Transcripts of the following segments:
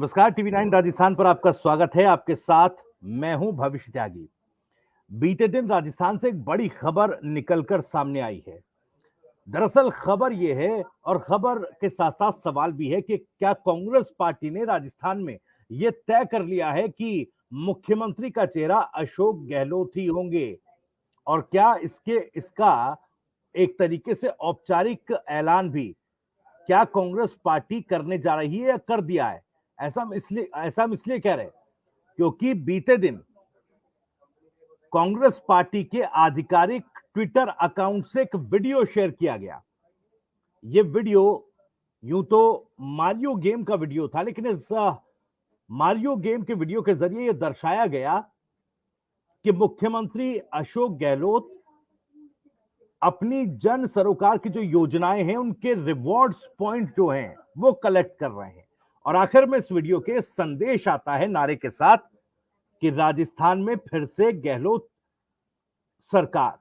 नमस्कार, टीवी9 राजस्थान पर आपका स्वागत है। आपके साथ मैं हूं भविष्य त्यागी। बीते दिन राजस्थान से एक बड़ी खबर निकलकर सामने आई है। दरअसल खबर यह है और खबर के साथ साथ सवाल भी है कि क्या कांग्रेस पार्टी ने राजस्थान में यह तय कर लिया है कि मुख्यमंत्री का चेहरा अशोक गहलोत ही होंगे, और क्या इसका एक तरीके से औपचारिक ऐलान भी क्या कांग्रेस पार्टी करने जा रही है या कर दिया है। ऐसा हम इसलिए कह रहे हैं क्योंकि बीते दिन कांग्रेस पार्टी के आधिकारिक ट्विटर अकाउंट से एक वीडियो शेयर किया गया। यह वीडियो यूं तो मारियो गेम का वीडियो था, लेकिन इस मारियो गेम के वीडियो के जरिए यह दर्शाया गया कि मुख्यमंत्री अशोक गहलोत अपनी जन सरोकार की जो योजनाएं हैं उनके रिवॉर्ड्स पॉइंट जो हैं वो कलेक्ट कर रहे हैं। और आखिर में इस वीडियो के संदेश आता है नारे के साथ कि राजस्थान में फिर से गहलोत सरकार।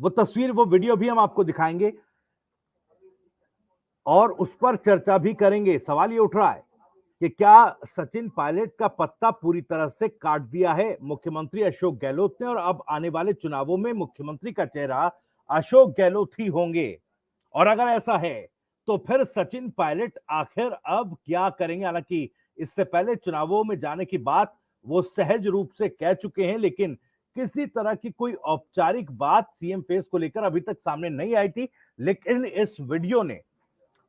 वो तस्वीर, वो वीडियो भी हम आपको दिखाएंगे और उस पर चर्चा भी करेंगे। सवाल ये उठ रहा है कि क्या सचिन पायलट का पत्ता पूरी तरह से काट दिया है मुख्यमंत्री अशोक गहलोत ने, और अब आने वाले चुनावों में मुख्यमंत्री का चेहरा अशोक गहलोत ही होंगे? और अगर ऐसा है तो फिर सचिन पायलट आखिर अब क्या करेंगे? हालांकि इससे पहले चुनावों में जाने की बात वो सहज रूप से कह चुके हैं, लेकिन किसी तरह की कोई औपचारिक बात सीएम फेस को लेकर अभी तक सामने नहीं आई थी। लेकिन इस वीडियो ने,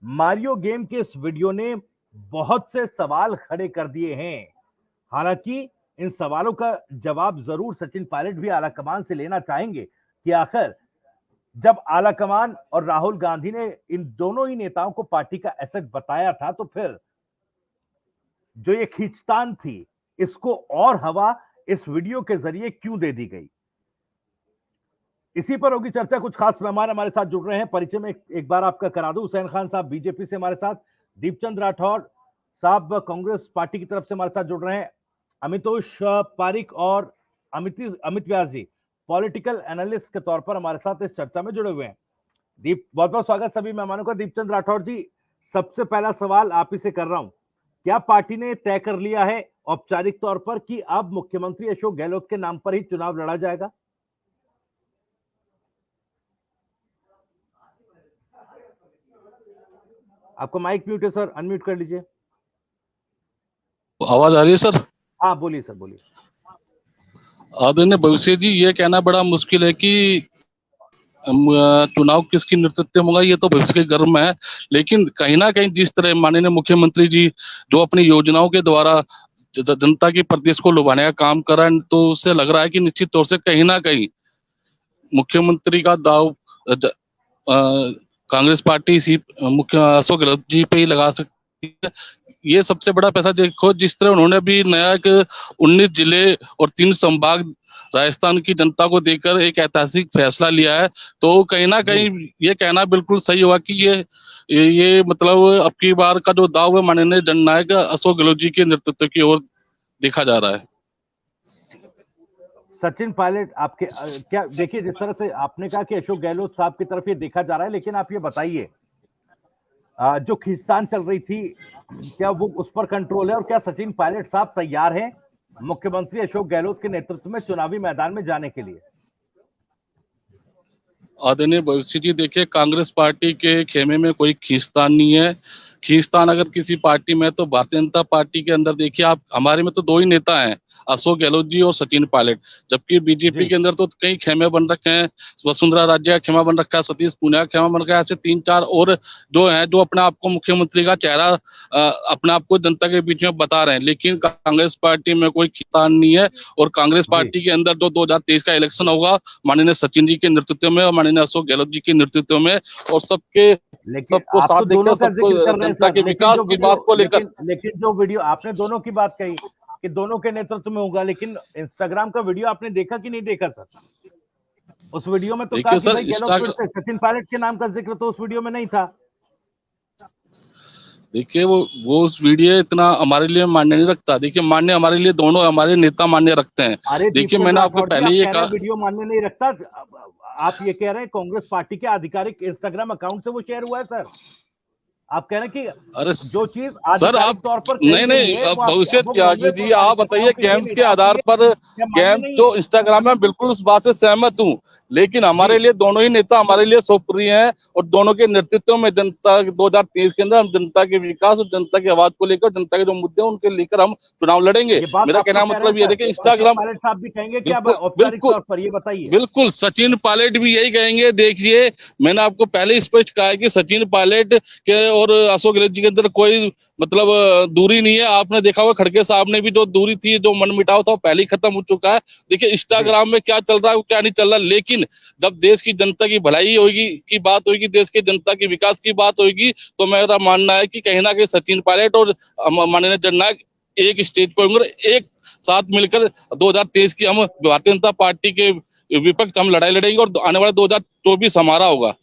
मारियो गेम के इस वीडियो ने बहुत से सवाल खड़े कर दिए हैं। हालांकि इन सवालों का जवाब जरूर सचिन पायलट भी आलाकमान से लेना चाहेंगे कि आखिर जब आलाकमान और राहुल गांधी ने इन दोनों ही नेताओं को पार्टी का एसेट बताया था, तो फिर जो ये खींचतान थी इसको और हवा इस वीडियो के जरिए क्यों दे दी गई? इसी पर होगी चर्चा। कुछ खास मेहमान हमारे साथ जुड़ रहे हैं। परिचय में एक बार आपका करा दूं। हुसैन खान साहब बीजेपी से हमारे साथ, दीपचंद राठौर साहब कांग्रेस पार्टी की तरफ से हमारे साथ जुड़ रहे हैं, अमितोष पारिक और अमित व्यास जी पॉलिटिकल एनालिस्ट के तौर पर हमारे साथ इस चर्चा में जुड़े हुए हैं। बहुत बहुत स्वागत सभी मेहमानों का। दीपचंद राठौर जी, सबसे पहला सवाल आप ही से कर रहा हूं, क्या पार्टी ने तय कर लिया है औपचारिक तौर पर कि अब मुख्यमंत्री अशोक गहलोत के नाम पर ही चुनाव लड़ा जाएगा? आपको माइक म्यूट है सर, अनम्यूट कर लीजिए। आवाज आ रही है सर? हाँ बोलिए सर, बोलिए। आदरणीय भविष्य जी, ये कहना बड़ा मुश्किल है कि चुनाव किसकी नेतृत्व में होगा, ये तो भविष्य के गर्भ में है। लेकिन कहीं ना कहीं जिस तरह माननीय मुख्यमंत्री जी जो अपनी योजनाओं के द्वारा जनता की प्रदेश को लुभाने का काम कर रहे हैं, तो उससे लग रहा है कि निश्चित तौर से कहीं ना कहीं मुख्यमंत्री का दाव कांग्रेस पार्टी इसी मुख्य अशोक गहलोत जी पे ही लगा सकती है। ये सबसे बड़ा पैसा देखो, जिस तरह उन्होंने भी नया एक 19 जिले और 3 संभाग राजस्थान की जनता को देकर एक ऐतिहासिक फैसला लिया है, तो कहीं ना कहीं ये कहना बिल्कुल सही होगा कि ये मतलब अब की बार का जो दाव है माननीय जननायक अशोक गहलोत जी के नेतृत्व की ओर देखा जा रहा है। सचिन पायलट, आपके क्या देखिए, जिस तरह से आपने कहा कि अशोक गहलोत साहब की तरफ ये देखा जा रहा है, लेकिन आप ये बताइए जो खींचतान चल रही थी क्या वो उस पर कंट्रोल है, और क्या सचिन पायलट साहब तैयार हैं मुख्यमंत्री अशोक गहलोत के नेतृत्व में चुनावी मैदान में जाने के लिए? आदरणीय भविष्य जी, देखिए कांग्रेस पार्टी के खेमे में कोई खींचतान नहीं है। खींचतान अगर किसी पार्टी में तो भारतीय जनता पार्टी के अंदर देखिए आप, हमारे में तो 2 ही नेता हैं, अशोक गहलोत जी और सचिन पायलट। जबकि बीजेपी के अंदर तो कई खेमे बन रखे हैं, वसुंधरा राजे का खेमा बन रखा है, सतीश पूनिया का खेमा बन रखा है, ऐसे 3-4 और जो हैं जो अपने आप को मुख्यमंत्री का चेहरा अपने आप को जनता के बीच में बता रहे हैं। लेकिन कांग्रेस पार्टी में कोई खींचतान नहीं है, और कांग्रेस पार्टी के अंदर जो 2023 का इलेक्शन होगा माननीय सचिन जी के नेतृत्व में और माननीय अशोक गहलोत जी के नेतृत्व में, और सबको साथ देकर सबको जनता के विकास की बात को लेकर। लेकिन जो वीडियो आपने दोनों की बात कही कि दोनों के नेतृत्व में होगा, लेकिन इंस्टाग्राम का वीडियो आपने देखा कि नहीं देखा सर? उस वीडियो में तो कहा कि भाई गहलोत से सचिन पायलट के नाम का जिक्र तो उस वीडियो में नहीं था। देखिए वो उस वीडियो इतना हमारे लिए मान्य नहीं रखता। देखिए मान्य हमारे लिए दोनों हमारे नेता मान्य रखते हैं। देखिए मैंने आपको पहले ये कहा वीडियो मान्य नहीं रखता, आप ये कह रहे हैं कांग्रेस पार्टी के आधिकारिक इंस्टाग्राम अकाउंट से वो शेयर हुआ है सर? आप कह रहे हैं कि अरे जो चीज सर आधिकारिक आप तौर पर नहीं कही नहीं गई है, अब वो भविष्य वो त्यागी कांग्रेस जी और आप बताइए कार्यकर्ताओं के ये गेम्स के निराश आधार है, पर क्या मान्य गेम्स नहीं जो है? इंस्टाग्राम में बिल्कुल उस बात से सहमत हूँ, लेकिन हमारे जी लिए दोनों ही नेता हमारे लिए सुप्रिय हैं और दोनों के नेतृत्व में जनता 2023 के अंदर हम जनता के विकास और जनता की आवाज को लेकर जनता के जो मुद्दे हैं उनके लेकर हम चुनाव लड़ेंगे। ये बात मेरा आप कहने तो का कह रहे हैं मतलब ये सर, देखिए सचिन इंस्टाग्राम पायलट साहब भी कहेंगे क्या बिल्कुल औपचारिक बिल्कुल तौर पर, ये बताइए। बिल्कुल सचिन पायलट भी यही कहेंगे। देखिए मैंने आपको पहले ही स्पष्ट कहा है कि सचिन पायलट के और अशोक गहलोत जी के अंदर कोई मतलब दूरी नहीं है। आपने देखा होगा खड़गे साहब ने भी जो दूरी थी, जो मनमुटाव था, वो पहले ही खत्म हो चुका है। देखिए जी इंस्टाग्राम में क्या चल रहा है क्या नहीं चल रहा, लेकिन जब देश की जनता की भलाई होगी की बात होगी, देश की जनता की विकास की बात होगी, तो मेरा मानना है कि कहीं ना कहीं सचिन पायलट और माननीय जननायक एक स्टेज पर होंगे, एक साथ मिलकर 2023 की हम भारतीय जनता पार्टी के विपक्ष हम लड़ाई लड़ेंगे और आने वाला 2024 हमारा होगा।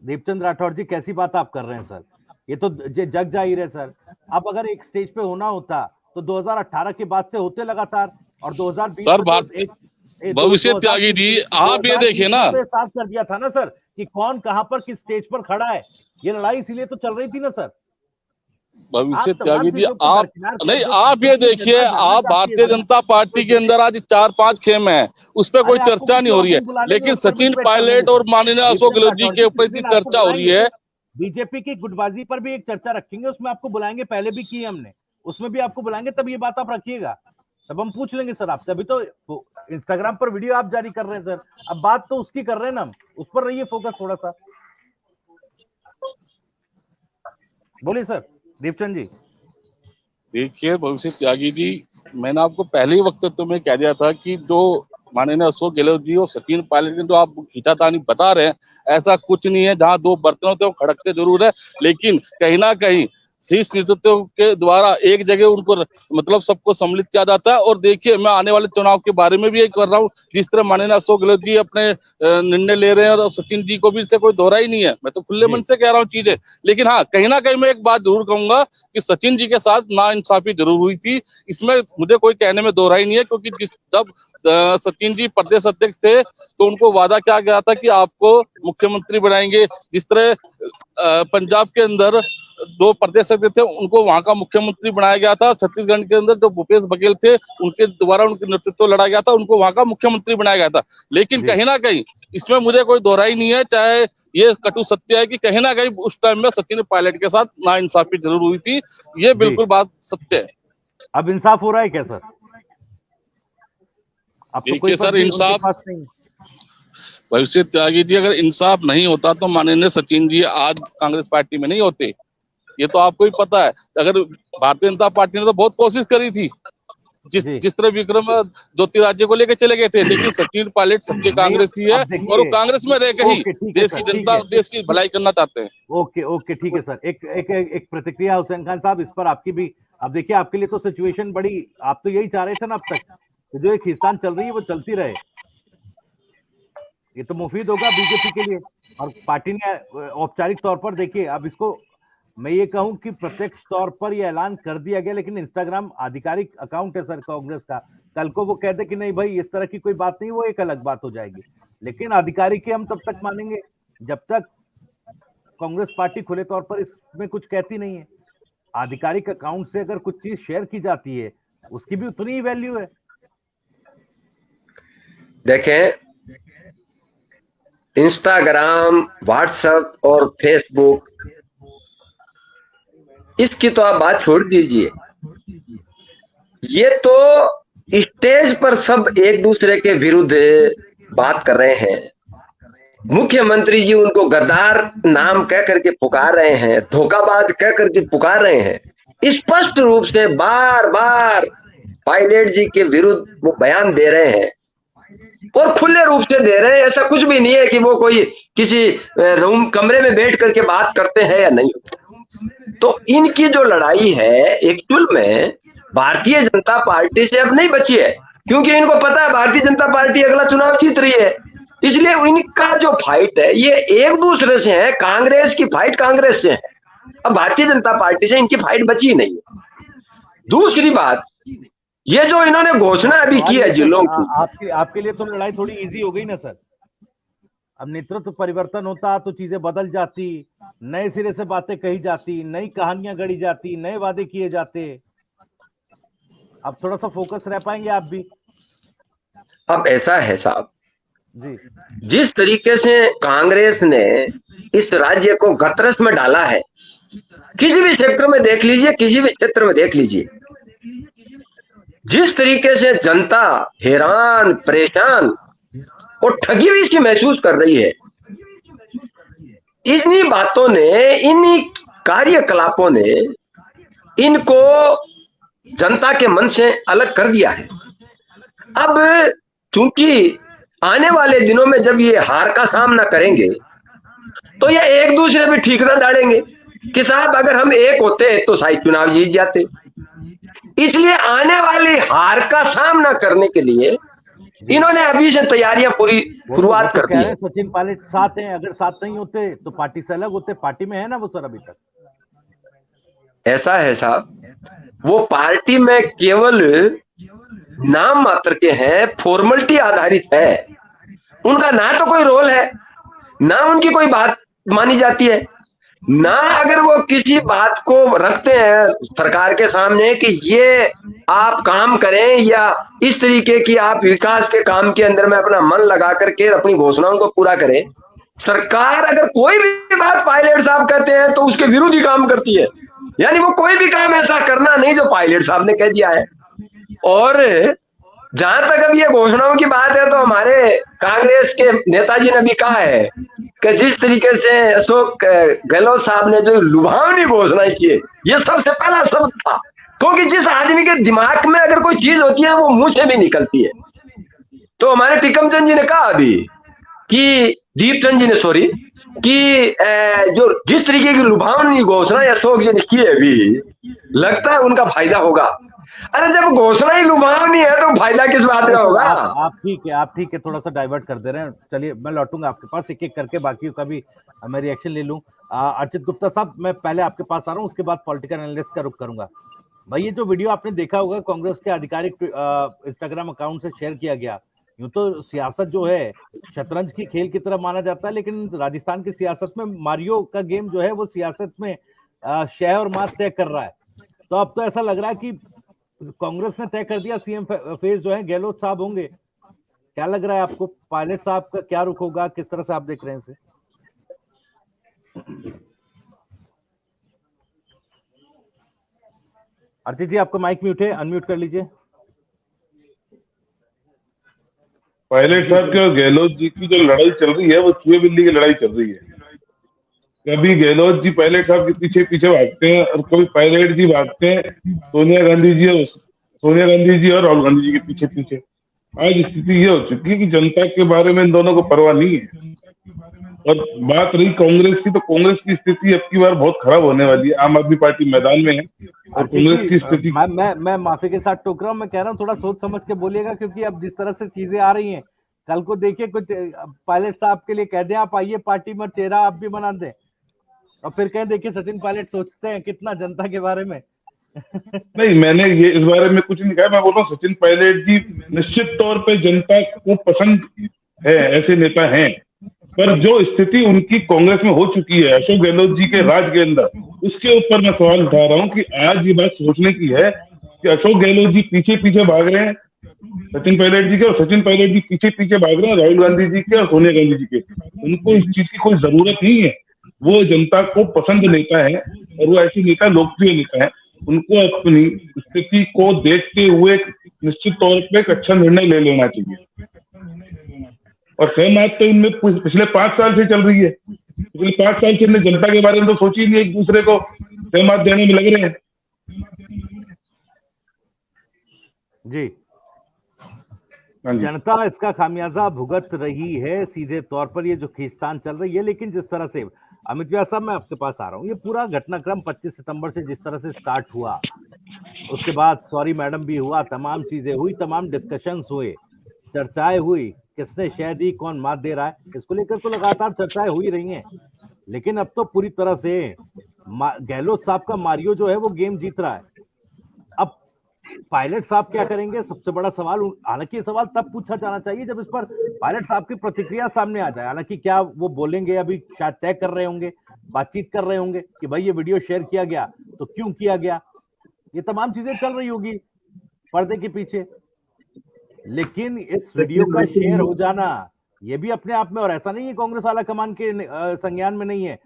दीपचंद राठौर जी, कैसी बात आप कर रहे हैं सर? ये तो जग जाहिर है सर। अब अगर एक स्टेज पे होना होता तो 2018 के बाद से होते लगातार, और 2020 सर में तो बात एक भविष्य त्यागी जी आप ये देखिए 2020 ना, में तो ये साफ कर दिया था ना सर कि कौन कहां पर किस स्टेज पर खड़ा है। ये लड़ाई इसीलिए तो चल रही थी ना सर। भविष्य आप तमाम त्यागी जी चीजों को आप दरकिनार कर नहीं, दो, आप ये क्योंकि देखिए जनता जानना आप चाहती है भारतीय सर। जनता पार्टी के अंदर आज 4-5 खेमे हैं, उस पर कोई अरे आपको चर्चा किसी नहीं हो और रही है, दिन बुला लेंगे, लेकिन उस पर भी सचिन डिबेट कर लेंगे पायलट और सर। माननीय अशोक दीपचंद गहलोत जी राठौर के जी, ऊपर किसी इतनी दिन आपको चर्चा हो रही बुलाएंगे, है। बीजेपी की गुटबाजी पर भी एक चर्चा रखेंगे, उसमें आपको बुलाएंगे, पहले भी की है हमने, उसमें भी आपको बुलाएंगे, तब ये बात आप रखिएगा, तब हम पूछ लेंगे सर आपसे। अभी तो इंस्टाग्राम पर वीडियो आप जारी कर रहे हैं सर, अब बात तो उसकी कर रहे हैं ना हम, उस पर रहिए फोकस थोड़ा सा। बोलिए सर दीपचंद जी। देखिए भविष्य त्यागी जी, मैंने आपको पहले ही वक्तव्य में कह दिया था कि जो माननीय अशोक गहलोत जी और सचिन पायलट ने जो आप खींचातानी बता रहे हैं, ऐसा कुछ नहीं है। जहां दो बर्तन होते हैं वो खड़कते जरूर है, लेकिन कहीं ना कहीं शीर्ष नेतृत्व के द्वारा एक जगह उनको मतलब सबको सम्मिलित किया जाता है। और देखिए मैं आने वाले चुनाव के बारे में भी ये कर रहा हूँ, जिस तरह माननीय अशोक गहलोत जी अपने निर्णय ले रहे हैं और सचिन जी को भी इससे कोई दोहरा ही नहीं है, मैं तो खुले मन से कह रहा हूँ चीजें। लेकिन हाँ, कहीं ना कहीं मैं एक बात जरूर कहूंगा कि सचिन जी के साथ नाइंसाफी जरूर हुई थी, इसमें मुझे कोई कहने में दोहरा ही नहीं है। क्योंकि जब सचिन जी प्रदेश अध्यक्ष थे तो उनको वादा किया गया था कि आपको मुख्यमंत्री बनाएंगे। जिस तरह पंजाब के अंदर दो प्रदेश अध्यक्ष थे, उनको वहां का मुख्यमंत्री बनाया गया था। छत्तीसगढ़ के अंदर जो भूपेश बघेल थे, उनके द्वारा उनके नेतृत्व लड़ा गया था, उनको वहां का मुख्यमंत्री बनाया गया था। लेकिन कहीं ना कहीं इसमें मुझे कोई दोहराई नहीं है, चाहे ये कटु सत्य है कि कहीं ना कहीं उस टाइम में सचिन पायलट के साथ नाइंसाफी जरूर हुई थी, ये बिल्कुल बात सत्य है। अब इंसाफ हो रहा है क्या सर? अब तो कोई देखिए सर, इंसाफ नहीं। भविष्य त्यागी जी, अगर इंसाफ नहीं होता तो माननीय सचिन जी आज कांग्रेस पार्टी में नहीं होते, ये तो आपको ही पता है। अगर भारतीय जनता पार्टी ने तो बहुत कोशिश करी थी, जिस तरह विक्रम ज्योतिरादित्य को लेकर चले गए थे, लेकिन सचिन पायलट सच्चे कांग्रेसी है और वो कांग्रेस में रहकर ही देश की जनता, देश की भलाई करना चाहते हैं। ओके ठीक है सर। एक प्रतिक्रिया हुसैन खान साहब, इस पर आपकी भी। अब देखिए आपके लिए तो सिचुएशन बड़ी, आप तो यही चाह रहे थे ना अब तक, जो एक खींचतान चल रही है वो चलती रहे, ये तो मुफीद होगा बीजेपी के लिए। और पार्टी ने औपचारिक तौर पर, देखिए अब इसको मैं ये कहूं कि प्रत्यक्ष तौर पर ये ऐलान कर दिया गया, लेकिन इंस्टाग्राम आधिकारिक अकाउंट है सर कांग्रेस का, कल को वो कहते कि नहीं भाई इस तरह की कोई बात नहीं, वो एक अलग बात हो जाएगी। लेकिन आधिकारिक हम तब तक मानेंगे जब तक कांग्रेस पार्टी खुले तौर पर इसमें कुछ कहती नहीं है। आधिकारिक अकाउंट से अगर कुछ चीज शेयर की जाती है, उसकी भी उतनी ही वैल्यू है। देखें, इंस्टाग्राम, व्हाट्सएप और फेसबुक, इसकी तो आप बात छोड़ दीजिए। ये तो स्टेज पर सब एक दूसरे के विरुद्ध बात कर रहे हैं। मुख्यमंत्री जी उनको गद्दार नाम कह करके पुकार रहे हैं, धोखाबाज कह करके पुकार रहे हैं। स्पष्ट रूप से बार बार पायलट जी के विरुद्ध वो बयान दे रहे हैं और खुले रूप से दे रहे हैं। ऐसा कुछ भी नहीं है कि वो कोई किसी रूम कमरे में बैठ करके बात करते हैं या नहीं। तो इनकी जो लड़ाई है एक्चुअल में भारतीय जनता पार्टी से अब नहीं बची है, क्योंकि इनको पता है भारतीय जनता पार्टी अगला चुनाव जीत रही है। इसलिए इनका जो फाइट है ये एक दूसरे से है। कांग्रेस की फाइट कांग्रेस से है, अब भारतीय जनता पार्टी से इनकी फाइट बची नहीं है। दूसरी बात, ये जो इन्होंने घोषणा अभी की है जिलों की, आपके लिए तो लड़ाई थोड़ी इजी हो गई ना सर? अब नेतृत्व परिवर्तन होता तो चीजें बदल जाती, नए सिरे से बातें कही जाती, नई कहानियां गढ़ी जाती, नए वादे किए जाते। अब थोड़ा सा फोकस रह पाएंगे आप भी? अब ऐसा है साहब, जी जिस तरीके से कांग्रेस ने इस राज्य को गतरस में डाला है, किसी भी सेक्टर में देख लीजिए, किसी भी क्षेत्र में देख लीजिए, जिस तरीके से जनता हैरान, परेशान और ठगी हुई सी महसूस कर रही है, इन्हीं बातों ने, इन्हीं कार्यकलापों ने इनको जनता के मन से अलग कर दिया है। अब चूंकि आने वाले दिनों में जब ये हार का सामना करेंगे तो ये एक दूसरे पे ठीक ना डालेंगे कि साहब अगर हम एक होते तो शायद चुनाव जीत जाते। इसलिए आने वाली हार का सामना करने के लिए इन्होंने अभी से तैयारियां पूरी शुरुआत कर दी है। सचिन पायलट साथ हैं, अगर साथ नहीं होते तो पार्टी से अलग होते। पार्टी में है ना वो सर अभी तक? ऐसा है साहब, वो पार्टी में केवल नाम मात्र के हैं, फॉर्मेलिटी आधारित है। उनका ना तो कोई रोल है, ना उनकी कोई बात मानी जाती है, ना अगर वो किसी बात को रखते हैं सरकार के सामने कि ये आप काम करें या इस तरीके की आप विकास के काम के अंदर में अपना मन लगा करके अपनी घोषणाओं को पूरा करें। सरकार अगर कोई भी बात पायलट साहब कहते हैं तो उसके विरुद्ध ही काम करती है। यानी वो कोई भी काम ऐसा करना नहीं जो पायलट साहब ने कह दिया है। और जहां तक अब ये घोषणाओं की बात है तो हमारे कांग्रेस के नेताजी ने भी कहा है कि जिस तरीके से अशोक गहलोत साहब ने जो लुभावनी घोषणाएं की है, ये सबसे पहला शब्द था, क्योंकि जिस आदमी के दिमाग में अगर कोई चीज होती है वो मुंह से भी निकलती है। तो हमारे टिकम चंद जी ने कहा अभी कि दीप चंद जी ने, सॉरी, कि जो जिस तरीके की लुभावनी घोषणा अशोक जी ने की है, अभी लगता है उनका फायदा होगा। अरे जब घोषणा ही लुभावनी है तो फायदा किस बात का होगा? आप ठीक है, थोड़ा सा डाइवर्ट कर दे रहे हैं। चलिए मैं लौटूंगा आपके पास एक एक करके, बाकी का भी मैं रिएक्शन ले लूं। अर्चित गुप्ता साहब, मैं पहले आपके पास आ रहा हूं, उसके बाद पॉलिटिकल एनालिस्ट का रुख करूंगा। भाई ये जो वीडियो आपने देखा होगा कांग्रेस के आधिकारिक इंस्टाग्राम अकाउंट से शेयर किया गया, यूं तो सियासत जो है शतरंज की खेल की तरह माना जाता है, लेकिन राजस्थान की सियासत में मारियो का गेम जो है वो सियासत में शह और मात तय कर रहा है। तो अब तो ऐसा लग रहा है कि कांग्रेस ने तय कर दिया सीएम फेज जो है गहलोत साहब होंगे। क्या लग रहा है आपको, पायलट साहब का क्या रुख होगा, किस तरह से आप देख रहे हैं इसे? अर्चित जी आपका माइक म्यूट है, अनम्यूट कर लीजिए। पायलट साहब के और गहलोत जी की जो लड़ाई चल रही है वो चूहे बिल्ली की लड़ाई चल रही है। कभी गहलोत जी पायलट साहब के पीछे पीछे भागते हैं और कभी पायलट जी भागते हैं सोनिया गांधी जी और राहुल गांधी जी के पीछे पीछे। आज स्थिति ये हो चुकी है कि जनता के बारे में इन दोनों को परवाह नहीं है। और बात रही कांग्रेस की, तो कांग्रेस की स्थिति अब की बार बहुत खराब होने वाली है। आम आदमी पार्टी मैदान में है और कांग्रेस की स्थिति, मैं माफी के साथ टोक रहा हूं, मैं कह रहा हूं थोड़ा सोच समझ के बोलिएगा, क्योंकि अब जिस तरह से चीजें आ रही हैं, कल को देखिए कुछ पायलट साहब के लिए कह दें आप आइए पार्टी में, चेहरा आप भी बना दें, और फिर कहें देखिए सचिन पायलट सोचते हैं कितना जनता के बारे में। नहीं, मैंने ये इस बारे में कुछ नहीं कहा। मैं बोल रहा हूँ सचिन पायलट जी निश्चित तौर पे जनता को पसंद है, ऐसे नेता हैं, पर जो स्थिति उनकी कांग्रेस में हो चुकी है अशोक गहलोत जी के राज के अंदर, उसके ऊपर मैं सवाल उठा रहा हूँ कि आज ये बात सोचने की है कि अशोक गहलोत जी पीछे पीछे भाग रहे हैं सचिन पायलट जी के, और सचिन पायलट जी पीछे पीछे भाग रहे हैं राहुल गांधी जी के और सोनिया गांधी जी के। उनको इस चीज की कोई जरूरत नहीं है। वो जनता को पसंद नेता है और वो ऐसे नेता लोकप्रिय नेता है। उनको अपनी स्थिति को देखते हुए निश्चित तौर पर एक अच्छा निर्णय ले लेना चाहिए। और सहमत तो इनमें पिछले 5 साल से चल रही है। पिछले 5 साल से इनने जनता के बारे में तो सोची नहीं, एक दूसरे को सहमत देने में लग रहे हैं। जी, जनता इसका खामियाजा भुगत रही है सीधे तौर पर, ये जो खींचतान चल रही है। लेकिन जिस तरह से अमित व्यास साहब, मैं आपके पास आ रहा हूँ, ये पूरा घटनाक्रम 25 सितंबर से जिस तरह से स्टार्ट हुआ, उसके बाद सॉरी मैडम भी हुआ, तमाम चीजें हुई, तमाम डिस्कशंस हुए, चर्चाएं हुई, किसने शह दी, कौन मात दे रहा है, इसको लेकर तो लगातार चर्चाएं हुई रही हैं। लेकिन अब तो पूरी तरह से गहलोत साहब का मारियो जो है वो गेम जीत रहा है। अब पायलट साहब क्या करेंगे, सबसे बड़ा सवाल। हालांकि ये सवाल तब पूछा जाना चाहिए जब इस पर पायलट साहब की प्रतिक्रिया सामने आ जाए। हालांकि क्या वो बोलेंगे, अभी शायद तय कर रहे होंगे, बातचीत कर रहे होंगे कि भाई ये वीडियो शेयर किया गया तो क्यों किया गया, ये तमाम चीजें चल रही होगी पर्दे के पीछे। लेकिन इस वीडियो का शेयर हो जाना ये भी अपने आप में, और ऐसा नहीं है कांग्रेस आला कमान के संज्ञान में नहीं है,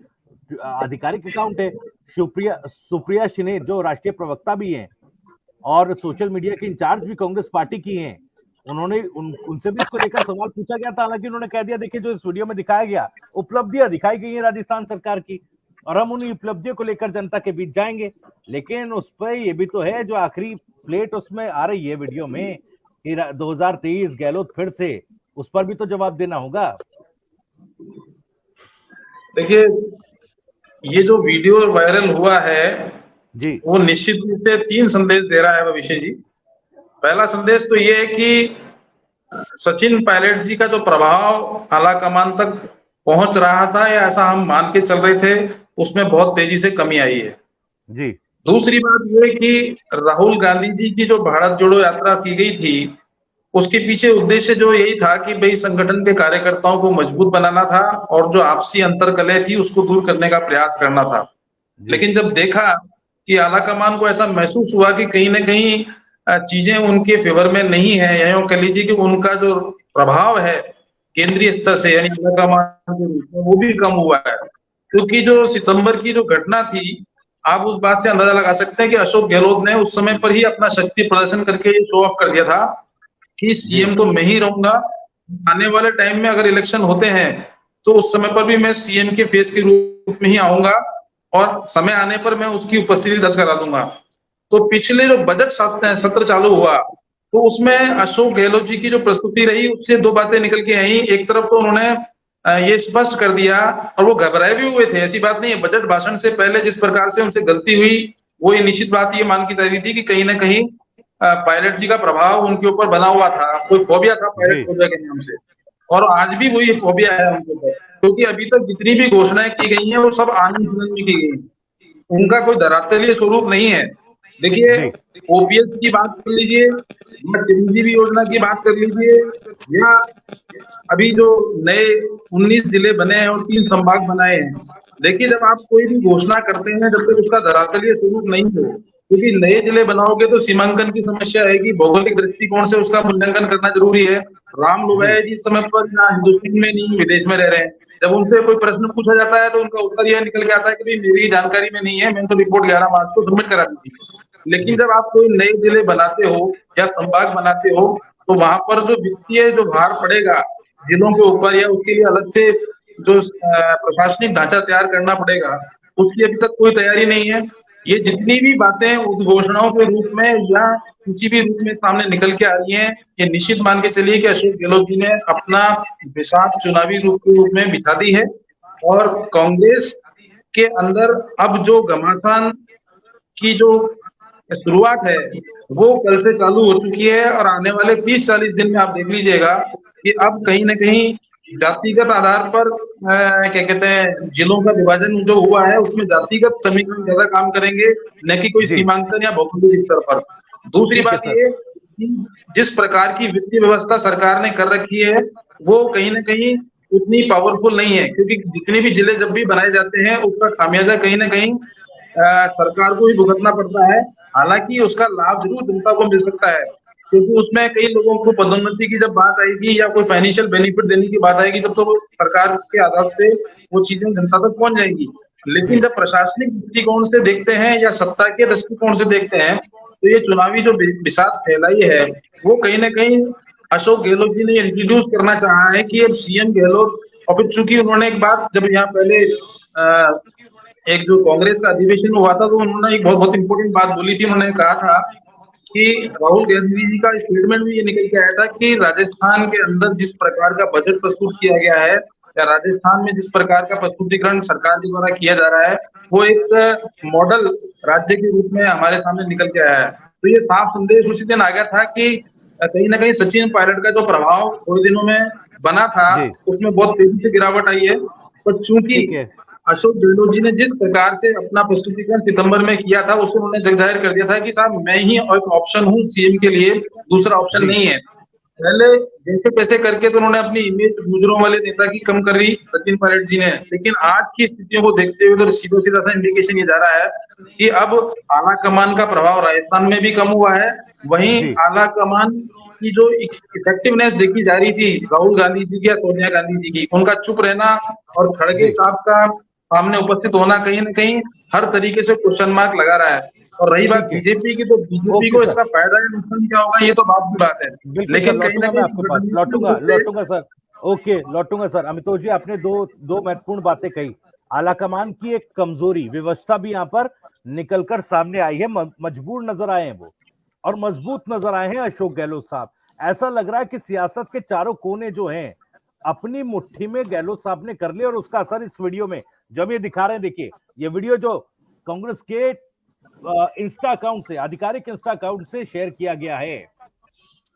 आधिकारिक अकाउंट है। सुप्रिया शिने जो राष्ट्रीय प्रवक्ता भी हैं और सोशल मीडिया के इंचार्ज भी कांग्रेस पार्टी की हैं, उन्होंने उनसे भी इसको लेकर सवाल पूछा गया था। हालांकि उन्होंने कह दिया, देखिए जो इस वीडियो में दिखाया गया उपलब्धियां दिखाई गई है राजस्थान सरकार की, और हम उन उपलब्धियों को लेकर जनता के बीच जाएंगे। लेकिन उस पर ये भी तो है, जो आखिरी प्लेट उसमें आ रही है वीडियो में कि 2023 गहलोत फिर से, उस पर भी तो जवाब देना होगा। देखिए, ये जो वीडियो वायरल हुआ है जी, वो निश्चित रूप से 3 संदेश दे रहा है भविष्य जी। पहला संदेश तो ये है कि सचिन पायलट जी का जो प्रभाव आला कमान तक पहुंच रहा था, या ऐसा हम मान के चल रहे थे, उसमें बहुत तेजी से कमी आई है। जी, दूसरी बात ये कि राहुल गांधी जी की जो भारत जोड़ो यात्रा की गई थी, उसके पीछे उद्देश्य जो यही था कि भाई संगठन के कार्यकर्ताओं को मजबूत बनाना था और जो आपसी अंतर्कलह थी उसको दूर करने का प्रयास करना था। लेकिन जब देखा कि आलाकमान को ऐसा महसूस हुआ कि कहीं ना कहीं चीजें उनके फेवर में नहीं है, या यूं कह लीजिए कि उनका जो प्रभाव है केंद्रीय स्तर से यानी आलाकमान के रूप में वो भी कम हुआ है। क्योंकि जो सितंबर की जो घटना थी, आप उस बात से अंदाजा लगा सकते हैं कि अशोक गहलोत ने उस समय पर ही अपना शक्ति प्रदर्शन करके शो ऑफ कर दिया था कि सीएम तो मैं ही रहूंगा, आने वाले टाइम में अगर इलेक्शन होते हैं तो उस समय पर भी मैं सीएम के फेस के रूप में ही आऊंगा और समय आने पर मैं उसकी उपस्थिति दर्ज करा दूंगा। तो पिछले जो बजट सत्र चालू हुआ तो उसमें अशोक गहलोत जी की जो प्रस्तुति रही उससे 2 बातें निकल के आई। एक तरफ तो उन्होंने ये स्पष्ट कर दिया, और वो घबराए भी हुए थे, ऐसी बात नहीं है, बजट भाषण से पहले जिस प्रकार से उनसे गलती हुई वो ये निश्चित बात ये मान की जा रही थी कि कहीं ना कहीं पायलट जी का प्रभाव उनके ऊपर बना हुआ था, कोई फोबिया था पायलट फोबिया के नाम से, और आज भी वही फोबिया है उनके ऊपर। क्योंकि अभी तक जितनी भी घोषणाएं की गई हैं वो सब आनंद फानंद में की गई, उनका कोई धरातलीय स्वरूप नहीं है। देखिए, ओपीएस की बात कर लीजिए या चिरंजीवी योजना की बात कर लीजिए, या अभी जो नए 19 जिले बने हैं और 3 संभाग बनाए हैं। देखिए, जब आप कोई भी घोषणा करते हैं, जब तक उसका धरातलीय स्वरूप नहीं हो, क्योंकि नए जिले बनाओगे तो सीमांकन की समस्या आएगी, भौगोलिक दृष्टिकोण से उसका मूल्यांकन करना जरूरी है। राम लोहिया जी इस समय पर ना हिंदुस्तान में नहीं विदेश में रह रहे हैं, जब उनसे कोई प्रश्न पूछा जाता है तो उनका उत्तर यह निकल के आता है कि भाई मेरी जानकारी में नहीं है, मैंने तो रिपोर्ट 11 मार्च को सबमिट करा दी थी। लेकिन जब आप कोई नए जिले बनाते हो या संभाग बनाते हो तो वहां पर जो वित्तीय जो भार पड़ेगा जिलों के ऊपर, या उसके लिए अलग से जो प्रशासनिक ढांचा तैयार करना पड़ेगा, उसकी अभी तक कोई तैयारी नहीं है। ये जितनी भी बातें उद्घोषणाओं के रूप में या किसी भी रूप में सामने निकल के आ रही हैं, ये निश्चित मान के चलिए कि अशोक गहलोत जी ने अपना बिसात चुनावी रूप के रूप में बिछा दी है। और कांग्रेस के अंदर अब जो घमासान की जो शुरुआत है वो कल से चालू हो चुकी है, और आने वाले 30-40 दिन में आप देख लीजिएगा कि अब कहीं ना कहीं जातिगत आधार पर क्या कहते हैं जिलों का विभाजन जो हुआ है उसमें जातिगत समीकरण ज्यादा काम करेंगे, न कि कोई सीमांकन या भौगोलिक स्तर पर। दूसरी बात ये कि जिस प्रकार की वित्तीय व्यवस्था सरकार ने कर रखी है वो कहीं ना कहीं उतनी पावरफुल नहीं है, क्योंकि जितने भी जिले जब भी बनाए जाते हैं उसका खामियाजा कहीं ना कहीं सरकार को ही भुगतना पड़ता है। हालांकि उसका लाभ जरूर जनता को मिल सकता है, क्योंकि उसमें कई लोगों को पदोन्नति की जब बात आएगी या कोई फाइनेंशियल बेनिफिट देने की बात आएगी तब तो सरकार के आधार से वो चीजें जनता तक पहुंच जाएंगी। लेकिन जब प्रशासनिक दृष्टिकोण से देखते हैं या सत्ता के दृष्टिकोण से देखते हैं तो ये चुनावी जो बिसात फैलाई है वो कहीं ना कहीं अशोक गहलोत जी ने इंट्रोड्यूस करना चाहा है कि अब सीएम गहलोत, और फिर चूंकि उन्होंने एक बात जब यहाँ पहले एक जो कांग्रेस का अधिवेशन हुआ था तो उन्होंने एक बहुत इंपॉर्टेंट बात बोली थी। उन्होंने कहा था कि राहुल गांधी जी का स्टेटमेंट भी ये निकल के आया था कि राजस्थान के अंदर जिस प्रकार का बजट प्रस्तुत किया गया है या राजस्थान में जिस प्रकार का प्रस्तुतिकरण सरकार के द्वारा किया जा रहा है वो एक मॉडल राज्य के रूप में हमारे सामने निकल के आया है। तो ये साफ संदेश उसी दिन आ गया था कि कहीं ना कहीं सचिन पायलट का जो प्रभाव थोड़े दिनों में बना था उसमें बहुत तेजी से गिरावट आई है। पर चूंकि अशोक गहलोत जी ने जिस प्रकार से अपना प्रस्तुतिकरण सितंबर में किया था, उससे उन्होंने जग जाहिर कर दिया था कि साहब मैं ही एक ऑप्शन हूँ सीएम के लिए, दूसरा ऑप्शन जी नहीं है। पहले जैसे पैसे करके तो उन्होंने अपनी इमेज गुजरों वाले नेता की कम कर दी सचिन पायलट जी ने, लेकिन आज की स्थितियों को देखते हुए तो सीधा सीधा सा इंडिकेशन ये जा रहा है कि अब आला कमान का प्रभाव राजस्थान में भी कम हुआ है। वहीं जी आला कमान की जो इफेक्टिवनेस देखी जा रही थी राहुल गांधी जी की या सोनिया गांधी जी की, उनका चुप रहना और खड़गे जी साहब का सामने उपस्थित होना कहीं ना कहीं हर तरीके से क्वेश्चन मार्क लगा रहा है। और रही बात ठीक है। बीजेपी की, तो बीजेपी ओके को सर, इसका फायदा या नुकसान क्या होगा ये तो बात की बात है, बिल्कुल सर, लेकिन कहीं ना लौटूंगा मैं कहीं आपके पास, रणनीतिक लौटूंगा रूप से लौटूंगा सर। ओके, लौटूंगा सर। अमितोष जी, आपने दो दो महत्वपूर्ण बातें कही। आलाकमान की एक कमजोरी, व्यवस्था भी यहाँ पर निकलकर सामने आई है, मजबूर नजर आए हैं वो, और मजबूत नजर आए हैं अशोक गहलोत साहब। ऐसा लग रहा है कि सियासत के चारों कोने जो हैं अपनी मुट्ठी में गहलोत साहब ने कर लिया, और उसका असर इस वीडियो में जो हम ये दिखा रहे हैं, देखिए ये वीडियो जो कांग्रेस के इंस्टा अकाउंट से, आधिकारिक इंस्टा अकाउंट से शेयर किया गया है,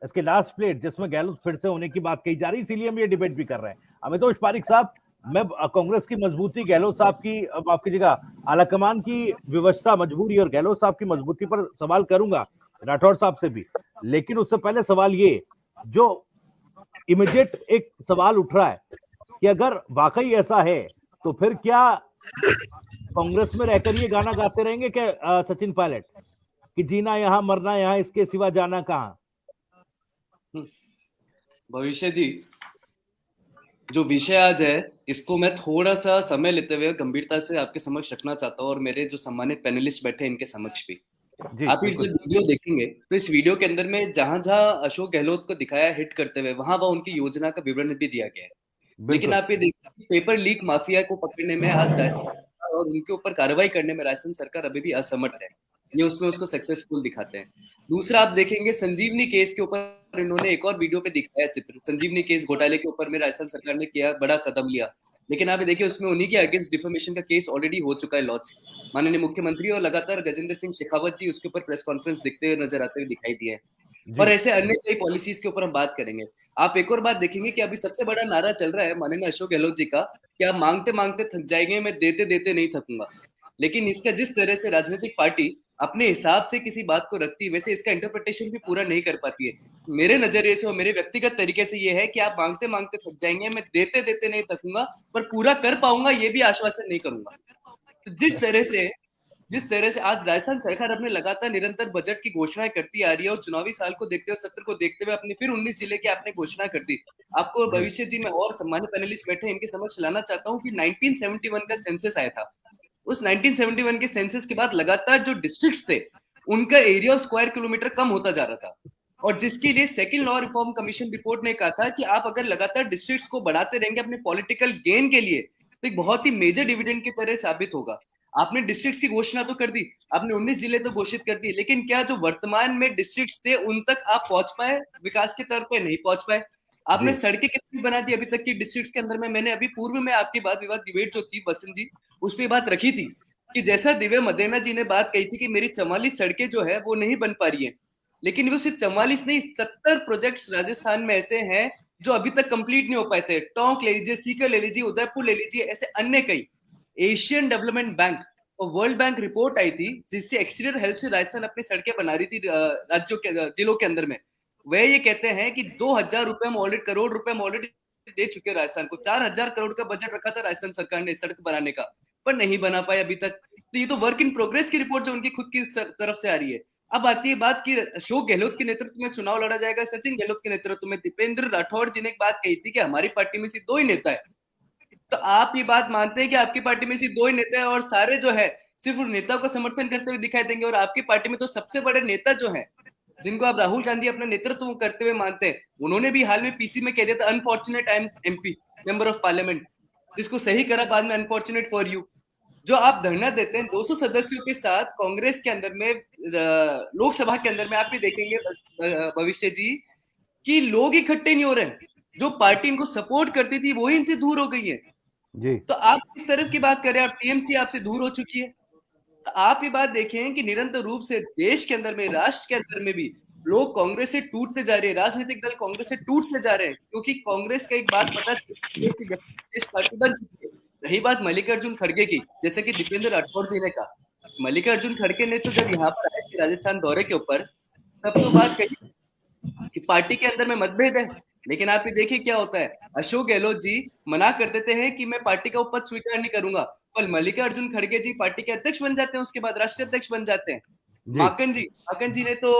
इसके लास्ट प्लेट जिसमें गहलोत फिर से होने की बात कही जा रही है, इसीलिए हम ये डिबेट भी कर रहे हैं। अमितोष पारिक साहब, मैं कांग्रेस की मजबूती, गहलोत साहब की, माफ कीजिएगा, आलाकमान की व्यवस्था, मजबूरी और गहलोत साहब की मजबूती पर सवाल करूंगा, राठौर साहब से भी। लेकिन उससे पहले सवाल ये जो इमीडिएट एक सवाल उठ रहा है कि अगर वाकई ऐसा है तो फिर क्या कांग्रेस में रहकर ये गाना गाते रहेंगे क्या सचिन पायलट, कि जीना यहां मरना यहां, इसके सिवा जाना कहां? भविष्य जी, जो विषय आज है इसको मैं थोड़ा सा समय लेते हुए गंभीरता से आपके समक्ष रखना चाहता हूँ, और मेरे जो सम्मानित पैनलिस्ट बैठे हैं इनके समक्ष भी। जी आप ये बिल्कुल। जब वीडियो देखेंगे तो इस वीडियो के अंदर में जहां जहां अशोक गहलोत को दिखाया हिट करते हुए, वहां वहां उनकी योजना का विवरण भी दिया गया है। लेकिन बिल्कुल आप ये देखिए कि पेपर लीक माफिया को पकड़ने में आज राजस्थान और उनके ऊपर कार्रवाई करने में राजस्थान सरकार अभी भी असमर्थ है। ये उसमें उसको सक्सेसफुल दिखाते हैं। दूसरा, आप देखेंगे संजीवनी केस के ऊपर इन्होंने एक और वीडियो पे दिखाया चित्र, संजीवनी केस घोटाले के ऊपर में राजस्थान सरकार ने किया बड़ा कदम लिया, लेकिन आप ये देखिए उसमें उन्हीं के अगेंस्ट डिफेमेशन का केस ऑलरेडी हो चुका है लॉन्च। माननीय मुख्यमंत्री और लगातार गजेंद्र सिंह शेखावत जी उसके ऊपर प्रेस कॉन्फ्रेंस दिखते हुए नजर आते हुए दिखाई दिए हैं। और जी ऐसे अन्य कई पॉलिसीज के ऊपर हम बात करेंगे। आप एक और बात देखेंगे कि अभी सबसे बड़ा नारा चल रहा है माननीय अशोक गहलोत जी का, कि आप मांगते मांगते थक जाएंगे, मैं देते देते नहीं थकूंगा। लेकिन इसका जिस तरह से राजनीतिक पार्टी अपने हिसाब से किसी बात को रखती है, वैसे इसका इंटरप्रिटेशन भी पूरा नहीं कर पाती है। मेरे नजरिए से और मेरे व्यक्तिगत तरीके से ये है कि आप मांगते मांगते थक जाएंगे, मैं देते देते नहीं थकूंगा, पर पूरा कर पाऊंगा ये भी आश्वासन नहीं करूंगा। तो जिस तरह से आज राजस्थान सरकार अपने लगातार निरंतर बजट की घोषणाएं करती आ रही है, और चुनावी साल को देखते हुए, सत्र को देखते हुए अपनी फिर 19 जिले की आपने घोषणा कर दी। आपको जी भविष्य जी में और सम्मानित पैनलिस्ट बैठे हैं इनके समक्ष लाना चाहता हूं कि 1971 का सेंसस आया था। उस 1971 के सेंसस के बाद लगातार जो डिस्ट्रिक्ट्स थे उनका एरिया स्क्वायर किलोमीटर कम होता जा रहा था, और जिसके लिए second law reform commission report ने कहा था कि आप अगर लगातार डिस्ट्रिक्ट्स को बढ़ाते रहेंगे अपने पॉलिटिकल गेन के लिए, तो एक बहुत ही मेजर डिविडेंड की तरह साबित होगा। आपने डिस्ट्रिक्ट्स की घोषणा तो कर दी, आपने 19 जिले तो घोषित कर दिए, लेकिन क्या जो वर्तमान में डिस्ट्रिक्ट्स थे उन तक आप पहुंच पाए? विकास के तौर पे नहीं पहुंच पाए। आपने जी सड़कें कितनी बना दी अभी तक की डिस्ट्रिक्ट्स के अंदर में? मैंने अभी पूर्व में आपकी बात विवाद डिबेट जो थी वसंत जी, उस पर बात रखी थी कि जैसा दिव्य मदेना जी ने बात कही थी कि मेरी 44 सड़कें जो है वो नहीं बन पा रही है, लेकिन वो सिर्फ 44 नहीं, 70 प्रोजेक्ट्स राजस्थान में ऐसे हैं जो अभी तक कंप्लीट नहीं हो पाए थे। टोंक ले लीजिए, सीकर ले लीजिए, उदयपुर ले लीजिए, ऐसे अन्य कई। एशियन डेवलपमेंट बैंक और वर्ल्ड बैंक रिपोर्ट आई थी जिससे एक्सटीरियर हेल्प से राजस्थान अपनी सड़कें बना रही थी राज्यों के जिलों के अंदर में। वे ये कहते हैं कि 2000 रुपए में ऑलरेडी, करोड़ रुपए में ऑलरेडी दे चुके हैं राजस्थान को। 4000 करोड़ का बजट रखा था राजस्थान सरकार ने सड़क बनाने का, पर नहीं बना पाए अभी तक। तो ये तो वर्क इन प्रोग्रेस की रिपोर्ट जो उनकी खुद की तरफ से आ रही है। अब आती है बात कि अशोक गहलोत के नेतृत्व में चुनाव लड़ा जाएगा, सचिन गहलोत के नेतृत्व में। दीपेंद्र राठौड़ जी ने एक बात कही थी कि हमारी पार्टी में सिर्फ 2 ही नेता है। तो आप ये बात मानते हैं कि आपकी पार्टी में सिर्फ 2 ही नेता है और सारे जो है सिर्फ उन नेताओं का समर्थन करते हुए दिखाई देंगे? और आपकी पार्टी में तो सबसे बड़े नेता जो है, जिनको आप राहुल गांधी अपना नेतृत्व करते हुए मानते हैं, उन्होंने भी हाल में पीसी में कह दिया था unfortunate I am MP, member of parliament, जिसको सही करा बाद में अनफॉर्चुनेट फॉर यू। जो आप धरना देते हैं 200 सदस्यों के साथ कांग्रेस के अंदर में, लोकसभा के अंदर में, आप भी देखेंगे भविष्य जी कि लोग इकट्ठे नहीं हो रहे हैं। जो पार्टी इनको सपोर्ट करती थी वही इनसे दूर हो गई है। जी तो आप किस तरफ की बात करें? आप टीएमसी आपसे दूर हो चुकी है। तो आप ये बात देखें कि निरंतर रूप से देश के अंदर में, राष्ट्र के अंदर में भी लोग कांग्रेस से टूटते जा रहे हैं, राजनीतिक दल कांग्रेस से टूटते जा रहे हैं, क्योंकि कांग्रेस का एक बात पता चली है कि देश पार्टी बन चुकी है। रही बात मल्लिकार्जुन खड़गे की, जैसे कि दीपेंद्र राठौर जी ने कहा, मल्लिकार्जुन खड़गे ने तो जब यहाँ पर आए थे राजस्थान दौरे के ऊपर, तब तो बात कही कि पार्टी के अंदर में मतभेद है, लेकिन आप ये देखिए क्या होता है, अशोक गहलोत जी मना कर देते हैं कि मैं पार्टी का पद स्वीकार नहीं करूंगा, पर मल्लिकार्जुन खड़गे जी पार्टी के अध्यक्ष बन जाते हैं, उसके बाद राष्ट्रीय अध्यक्ष बन जाते हैं। माकन जी ने तो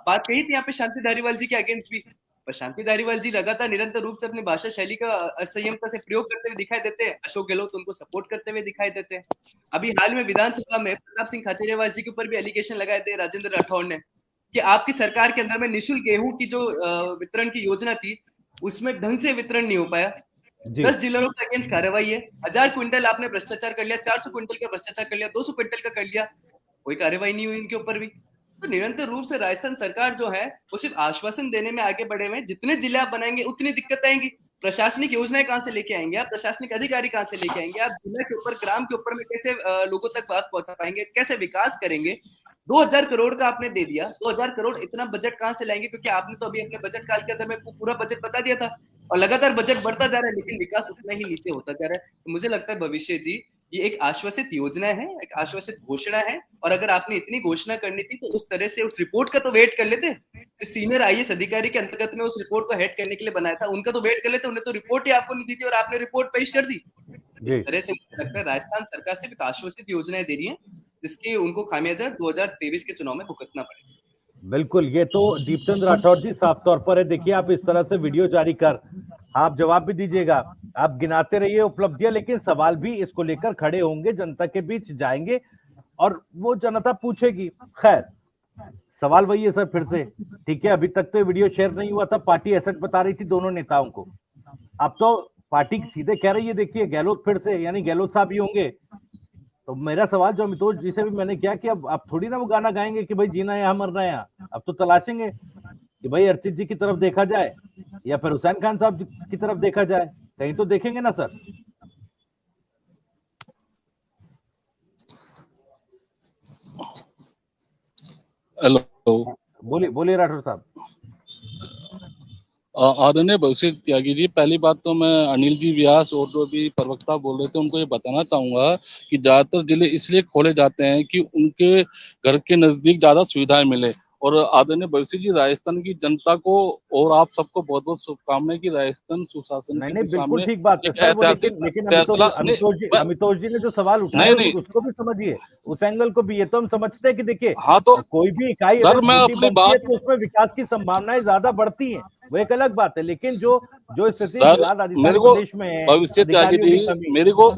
बात कही थी यहाँ पे शांति धारीवाल जी के अगेंस्ट भी, पर शांति धारीवाल जी लगातार निरंतर रूप से अपनी भाषा शैली का असंयमता से प्रयोग करते हुए दिखाई देते हैं, अशोक गहलोत उनको सपोर्ट करते हुए दिखाई देते हैं। अभी हाल में विधानसभा में प्रताप सिंह खाचरियावास जी के ऊपर भी एलिगेशन लगाए थे राजेंद्र राठौड़ ने कि आपकी सरकार के अंदर में निःशुल्क गेहूं की जो वितरण की योजना थी, उसमें ढंग से वितरण नहीं हो पाया। 10 डीलरों के अगेंस्ट कार्रवाई है, 1000 क्विंटल आपने भ्रष्टाचार कर लिया, 400 क्विंटल का भ्रष्टाचार कर लिया, 200 क्विंटल का कर लिया, कोई कार्रवाई नहीं हुई इनके ऊपर भी। तो निरंतर रूप से राजस्थान सरकार जो है वो सिर्फ आश्वासन देने में आगे बढ़े हुए हैं, जितने जिले आप बनाएंगे उतनी दिक्कत आएंगी। प्रशासनिक योजनाएं कहां से लेके आएंगे आप, प्रशासनिक अधिकारी कहां से लेके आएंगे आप, जिला के ऊपर ग्राम के ऊपर में कैसे लोगों तक बात पहुंचा पाएंगे, कैसे विकास करेंगे। 2000 करोड़ का आपने दे दिया, 2000 करोड़ इतना बजट कहां से लाएंगे, क्योंकि आपने तो अभी अपने बजट काल के अंदर में पूरा बजट बता दिया था, और लगातार बजट बढ़ता जा रहा है लेकिन विकास उतना ही नीचे होता जा रहा है। तो मुझे लगता है भविष्य जी ये एक आश्वासित योजना है, एक आश्वासित घोषणा है, और अगर आपने इतनी घोषणा करनी थी तो उस तरह से उस रिपोर्ट का तो वेट कर लेते। सीनियर आईएएस अधिकारी के अंतर्गत में उस रिपोर्ट को हेड करने के लिए बनाया था, उनका तो वेट कर लेते, उन्हें तो रिपोर्ट ही आपको नहीं दी थी और आपने रिपोर्ट पेश कर दी। इस तरह से मुझे लगता है राजस्थान सरकार सिर्फ एक आश्वासित योजनाएं दे रही है, जिसके उनको खामियाजा 2023 के चुनाव में भुगतना पड़ेगा। बिल्कुल, ये तो दीपेंद्र राठौर जी साफ तौर पर है। देखिए, आप इस तरह से वीडियो जारी कर आप जवाब भी दीजिएगा, आप गिनाते रहिए उपलब्धियां, लेकिन सवाल भी इसको लेकर खड़े होंगे, जनता के बीच जाएंगे और वो जनता पूछेगी। खैर, सवाल वही है सर, फिर से ठीक है, अभी तक तो वीडियो शेयर नहीं हुआ था, पार्टी एसेट बता रही थी दोनों नेताओं को, अब तो पार्टी सीधे कह रही है, देखिए गहलोत फिर से, यानी गहलोत साहब ही होंगे। तो मेरा सवाल जो अमितोष जी से भी मैंने किया कि अब थोड़ी ना वो गाना गाएंगे कि भाई जीना यहाँ मरना यहाँ, अब तो तलाशेंगे कि भाई अर्चित जी की तरफ देखा जाए या फिर हुसैन खान साहब की तरफ देखा जाए, कहीं तो देखेंगे ना सर। हेलो, बोलिए राठौर साहब। आदरणीय भविष्य त्यागी जी, पहली बात तो मैं अनिल जी व्यास और जो भी प्रवक्ता बोल रहे थे उनको ये बताना चाहूंगा कि ज्यादातर जिले इसलिए खोले जाते हैं कि उनके घर के नजदीक ज्यादा सुविधाएं मिले। और आदरणीय भविष्य जी, राजस्थान की जनता को और आप सबको बहुत बहुत शुभकामनाएं कि राजस्थान सुशासन की दिशा में ठीक बात है सर, लेकिन अमितोष जी ने जो सवाल उठाया उसको भी समझिए, उस एंगल को भी। ये तो हम समझते हैं कि देखिए, हाँ, तो कोई भी इकाई सर मैं अपनी बात तो उसमें विकास की संभावनाएं ज्यादा बढ़ती हैं, वो एक अलग बात है, लेकिन जो स्थिति मेरे को भविष्य त्यागी जी, मेरे को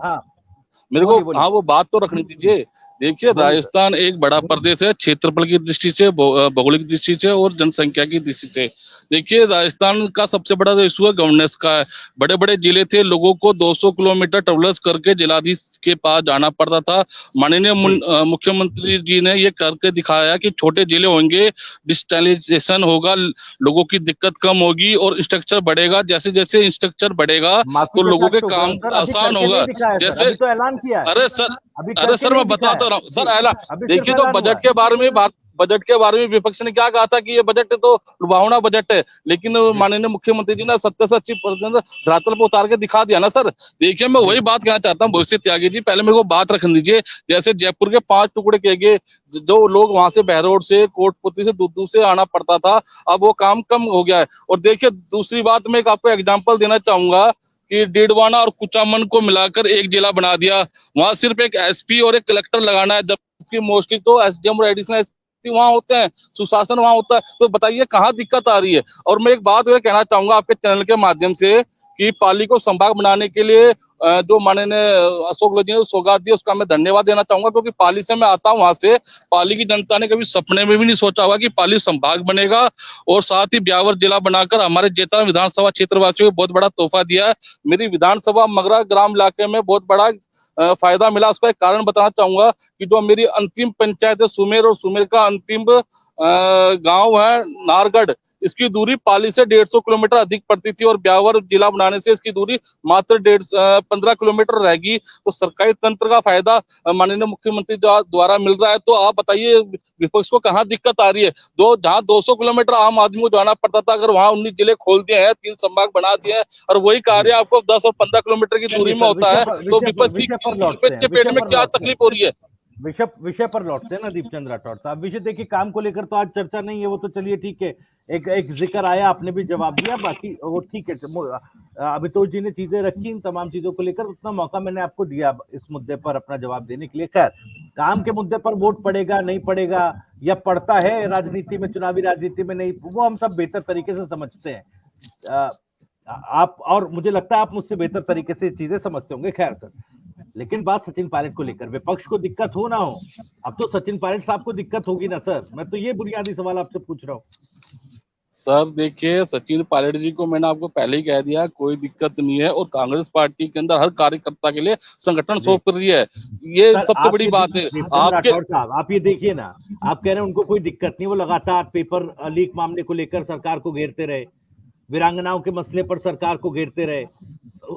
हाँ वो बात तो रखनी दीजिए। देखिए, राजस्थान एक बड़ा प्रदेश है, क्षेत्रफल की दृष्टि से, भौगोलिक दृष्टि से और जनसंख्या की दृष्टि से। देखिए, राजस्थान का सबसे बड़ा जो इशू है गवर्नेंस का है। बड़े बड़े जिले थे, लोगों को 200 किलोमीटर ट्रेवल्स करके जिलाधीश के पास जाना पड़ता था। माननीय मुख्यमंत्री जी ने ये करके दिखाया कि छोटे जिले होंगे, डिजिटलाइजेशन होगा, लोगों की दिक्कत कम होगी और स्ट्रक्चर बढ़ेगा। जैसे जैसे स्ट्रक्चर बढ़ेगा तो लोगों के काम आसान होगा। जैसे तो ऐलान किया है। अरे सर मैं बताता रहा हूँ सर, देखिए तो बजट के बारे में विपक्ष ने क्या कहा था कि ये बजट तो लुभावना बजट है, लेकिन माननीय मुख्यमंत्री जी ने 70 से 80% धरातल पर उतार के दिखा दिया ना सर। देखिए, मैं वही बात कहना चाहता हूँ भविष्य त्यागी जी, पहले मेरे को बात रखने दीजिए। जैसे जयपुर के 5 टुकड़े किए गए, जो लोग वहां से बहरोड से, कोटपुतली से, दूर से आना पड़ता था, अब वो काम कम हो गया है। और देखिए, दूसरी बात मैं आपको एग्जाम्पल देना चाहूंगा कि डीडवाना और कुचामन को मिलाकर एक जिला बना दिया। वहां सिर्फ एक एसपी और एक कलेक्टर लगाना है, जबकि मोस्टली तो एसडीएम और एडिशनल एसपी वहां होते हैं, सुशासन वहां होता है। तो बताइए कहाँ दिक्कत आ रही है। और मैं एक बात कहना चाहूंगा आपके चैनल के माध्यम से कि पाली को संभाग बनाने के लिए जो माननीय अशोक गहलोत जी ने सौगात दी, उसका मैं धन्यवाद देना चाहूंगा, क्योंकि पाली से मैं आता हूं। वहां से पाली की जनता ने कभी सपने में भी नहीं सोचा होगा कि पाली संभाग बनेगा, और साथ ही ब्यावर जिला बनाकर हमारे जेतरा विधानसभा क्षेत्र वासियों को बहुत बड़ा तोहफा दिया है। मेरी विधानसभा मगरा ग्राम इलाके में बहुत बड़ा फायदा मिला। उसका एक कारण बताना चाहूंगा कि जो मेरी अंतिम पंचायत है सुमेर, और सुमेर का अंतिम गांव है नारगढ़, इसकी दूरी पाली से 150 किलोमीटर अधिक पड़ती थी और ब्यावर जिला बनाने से इसकी दूरी मात्र 15 किलोमीटर रहेगी। तो सरकारी तंत्र का फायदा माननीय मुख्यमंत्री द्वारा मिल रहा है। तो आप बताइए विपक्ष को कहाँ दिक्कत आ रही है? जहाँ 200 किलोमीटर आम आदमी को जाना पड़ता था, अगर वहाँ 19 जिले खोल दिए हैं, 3 संभाग बना दिए हैं और वही कार्य आपको 10 और 15 किलोमीटर की दूरी में होता है, तो विपक्ष के पेट में क्या तकलीफ हो रही है? विषय पर लौटते हैं ना दीपचंद राठौर साहब। विषय देखिए, काम को लेकर तो आज चर्चा नहीं है, वो तो चलिए ठीक है, एक जिक्र आया, आपने भी जवाब दिया, बाकी वो ठीक है। अभितोष जी ने चीजें रखी, इन तमाम चीजों को लेकर उतना मौका मैंने आपको दिया इस मुद्दे पर अपना जवाब देने के लिए। खैर, काम के मुद्दे पर वोट पड़ेगा नहीं पड़ेगा या पड़ता है राजनीति में, चुनावी राजनीति में नहीं, वो हम सब बेहतर तरीके से समझते हैं। आप, और मुझे लगता है आप मुझसे बेहतर तरीके से चीजें समझते होंगे। खैर सर, लेकिन बात सचिन पायलट को लेकर, विपक्ष को दिक्कत हो ना हो, अब तो सचिन पायलट साहब को दिक्कत होगी ना सर? मैं तो ये बुनियादी सवाल आपसे पूछ रहा हूँ। सर देखिए, सचिन पायलट जी को मैंने आपको पहले ही कह दिया, कोई दिक्कत नहीं है और कांग्रेस पार्टी के अंदर हर कार्यकर्ता के लिए संगठन सौंप रही है, ये सबसे बड़ी बात है। आपके साहब, आप ये देखिए ना, आप कह रहे हैं उनको कोई दिक्कत नहीं, वो लगातार पेपर लीक मामले को लेकर सरकार को घेरते रहे, वीरांगनाओं के मसले पर सरकार को घेरते रहे,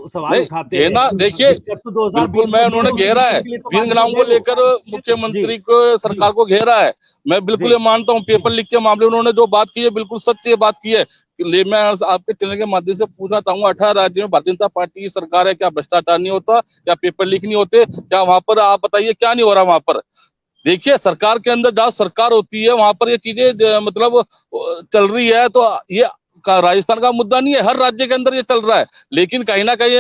सवाल उठाते रहे। देखिए, बिल्कुल मैं उन्होंने घेरा है, वीरांगनाओं को लेकर मुख्यमंत्री को, सरकार को घेरा है। मैं बिल्कुल ये मानता हूँ, पेपर लीक के मामले उन्होंने जो बात की है बिल्कुल सत्य बात की है। मैं आपके चैनल के माध्यम से पूछना चाहूंगा, 18 राज्यों में भारतीय जनता पार्टी की सरकार है, क्या भ्रष्टाचार नहीं होता? क्या पेपर लीक नहीं होते? क्या वहां पर, आप बताइए, क्या नहीं हो रहा वहां पर? देखिए, सरकार के अंदर जहाँ सरकार होती है वहां पर ये चीजें मतलब चल रही है, तो ये राजस्थान का मुद्दा नहीं है, हर राज्य के अंदर ये चल रहा है। लेकिन कहीं ना कहीं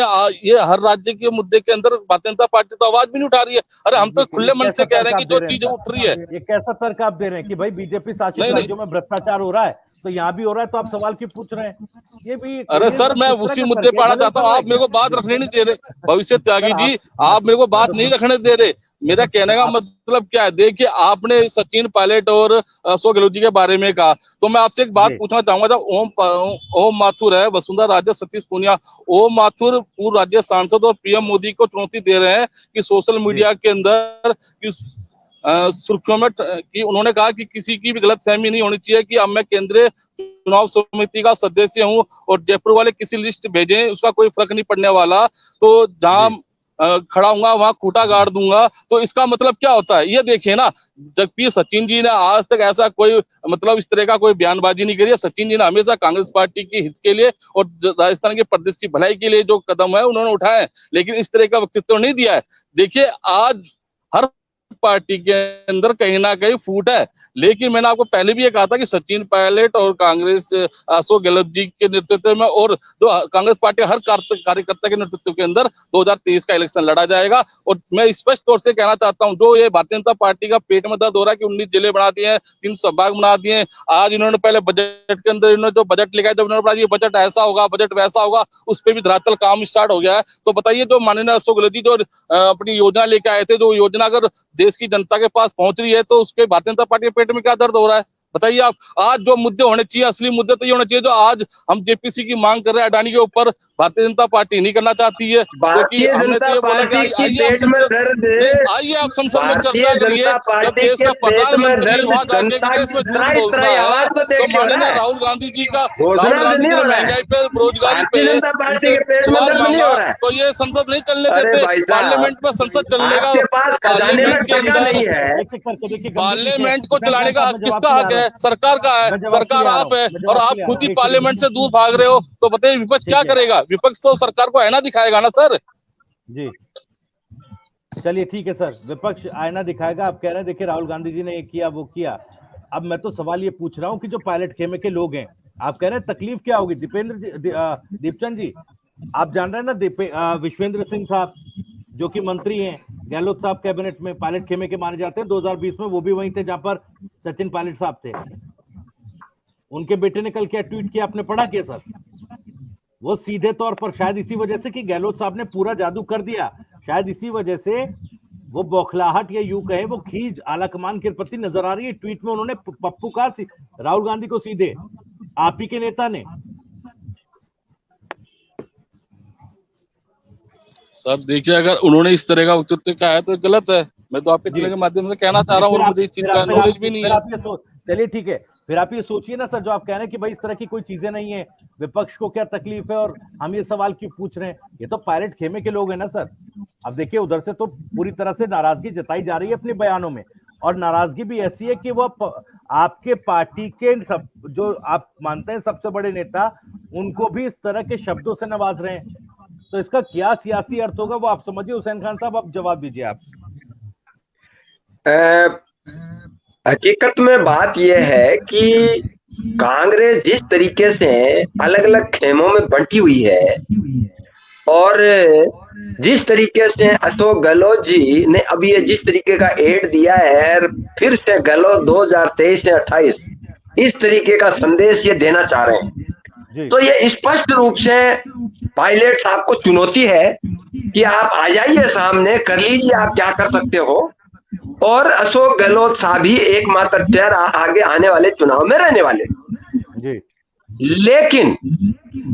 ये हर राज्य के मुद्दे के अंदर भारतीय जनता पार्टी तो आवाज भी नहीं उठा रही है। अरे हम तो खुले मन से कह रहे हैं कि जो चीजें उठ रही है। ये कैसा तर्क आप दे रहे हैं कि भाई बीजेपी शासित राज्यों में भ्रष्टाचार हो रहा है तो यहाँ भी हो रहा है, तो आप सवाल क्यों पूछ रहे हैं? ये भी, अरे सर, मैं उसी मुद्दे पर आना चाहता हूँ, आप मेरे को बात रखने नहीं दे रहे। भविष्य त्यागी जी, आप मेरे को बात नहीं रखने दे रहे। मेरा कहने का मतलब क्या है? देखिए, आपने सचिन पायलट और अशोक गहलोत जी के बारे में कहा, तो मैं आपसे एक बात पूछना चाहूंगा। जब ओम माथुर है, वसुंधरा राजे, सतीश पूनिया, ओम माथुर पूर्व राज्य सांसद और पीएम मोदी को चुनौती दे रहे हैं कि सोशल मीडिया के अंदर सुर्खियों में, कि उन्होंने कहा कि किसी की भी गलतफहमी नहीं होनी चाहिए कि अब मैं केंद्रीय चुनाव समिति का सदस्य हूं और जयपुर वाले किसी लिस्ट भेजें, उसका कोई फर्क नहीं पड़ने वाला, तो जहां खड़ा हूंगा वहां खूंटा गाड़ दूंगा। तो इसका मतलब क्या होता है? ये देखिए ना, जबकि सचिन जी ने आज तक ऐसा कोई मतलब इस तरह का कोई बयानबाजी नहीं करी है। सचिन जी ने हमेशा कांग्रेस पार्टी के हित के लिए और राजस्थान के प्रदेश की भलाई के लिए जो कदम है उन्होंने उठाए हैं, लेकिन इस तरह का वक्तव्य नहीं दिया है। देखिए, आज हर पार्टी के अंदर कहीं ना कहीं फूट है, लेकिन मैंने आपको पहले भी ये कहा था कि सचिन पायलट और कांग्रेस अशोक गहलोत जी के नेतृत्व में और जो कांग्रेस पार्टी हर कार्यकर्ता के नेतृत्व के अंदर 2023 का इलेक्शन लड़ा जाएगा। और मैं स्पष्ट तौर से कहना चाहता हूं, जो ये भारतीय जनता पार्टी का पेट में दर्द हो रहा है कि 19 जिले बना दिए हैं, 3 संभाग बना दिए हैं। आज इन्होंने पहले बजट के अंदर इन्होंने जो बजट लिखा है, जब इन्होंने बोला ये बजट ऐसा होगा, बजट वैसा होगा, उस पर भी धरातल काम स्टार्ट हो गया है। तो बताइए, जो माननीय अशोक गहलोत जी जो अपनी योजना लेके आए थे, जो योजना अगर देश की जनता के पास पहुंच रही है, तो उसके भारतीय जनता पार्टी के पेट में क्या दर्द हो रहा है? बताइए आप। आज जो मुद्दे होने चाहिए, असली मुद्दे तो ये होने चाहिए जो आज हम जेपीसी की मांग कर रहे हैं अडानी के ऊपर, भारतीय जनता पार्टी नहीं करना चाहती है, क्योंकि हमने तो ये बोला कि आइए आप संसद में चर्चा करिए। जब देश का प्रधानमंत्री वहां जाके विदेश में झूठ बोल रहा है, तो माननीय राहुल गांधी जी का महंगाई पे, बेरोजगारी पे सवाल मांगा, तो ये संसद नहीं चलने देते। पार्लियामेंट में संसद चलेगा, पार्लियामेंट के अंदर पार्लियामेंट को चलाने का किसका हक है? सरकार का है, सरकार आप है और आप खुद ही पार्लियामेंट से दूर भाग रहे हो। तो बताइए विपक्ष क्या करेगा? विपक्ष तो सरकार को आईना दिखाएगा ना सर। जी चलिए ठीक है सर, विपक्ष आईना दिखाएगा आप कह रहे हैं। देखिए, राहुल गांधी जी ने ये किया, वो किया। अब मैं तो सवाल ये पूछ रहा हूँ कि जो पायलट खेमे के लोग हैं, आप कह रहे हैं तकलीफ क्या होगी? दीपचंद जी, आप जान रहे हैं ना, विश्वेंद्र सिंह साहब जो कि मंत्री हैं गहलोत साहब कैबिनेट में, पायलट खेमे के माने जाते हैं। 2020 में वो भी वहीं थे जहां पर सचिन पायलट साहब थे। उनके बेटे ने कल क्या ट्वीट किया, आपने पढ़ा क्या सर? वो सीधे तौर पर, शायद इसी वजह से कि गहलोत साहब ने पूरा जादू कर दिया, शायद इसी वजह से वो बौखलाहट या यूं कहे वो खींच आलाकमान के प्रति नजर आ रही है। ट्वीट में उन्होंने पप्पू कहा राहुल गांधी को सीधे, आप ही के नेता ने। सर देखिए, अगर उन्होंने इस तरह का वक्तव्य कहा है तो गलत है। मैं तो आपके चैनल के माध्यम से कहना चाह रहा हूँ, और मुझे इस चीज का नॉलेज भी नहीं है। चलिए ठीक है, फिर आप ये सोचिए ना सर, जो आप कह रहे हैं कि भाई इस तरह की कोई चीजें नहीं है, विपक्ष को क्या तकलीफ है और हम ये सवाल क्यों पूछ रहे हैं, ये तो पायलट खेमे के लोग हैं ना सर। अब देखिए उधर से तो पूरी तरह से नाराजगी जताई जा रही है अपने बयानों में, और नाराजगी भी ऐसी है कि वह आपके पार्टी के सब जो आप मानते हैं सबसे बड़े नेता, उनको भी इस तरह के शब्दों से नवाज रहे हैं। तो इसका क्या सियासी अर्थ होगा वो आप समझिए। हुसैन खान साहब आप जवाब दीजिए। आप हकीकत में बात यह है कि कांग्रेस जिस तरीके से अलग अलग खेमों में बंटी हुई है, और जिस तरीके से अशोक गहलोत जी ने अभी ये जिस तरीके का एड दिया है, फिर से गहलोत 2023 से 28 इस तरीके का संदेश ये देना चाह रहे हैं, तो ये स्पष्ट रूप से पायलट साहब को चुनौती है कि आप आ जाइए सामने, कर लीजिए आप क्या कर सकते हो। और अशोक गहलोत साहब ही एकमात्र चेहरा आगे आने वाले चुनाव में रहने वाले जी। लेकिन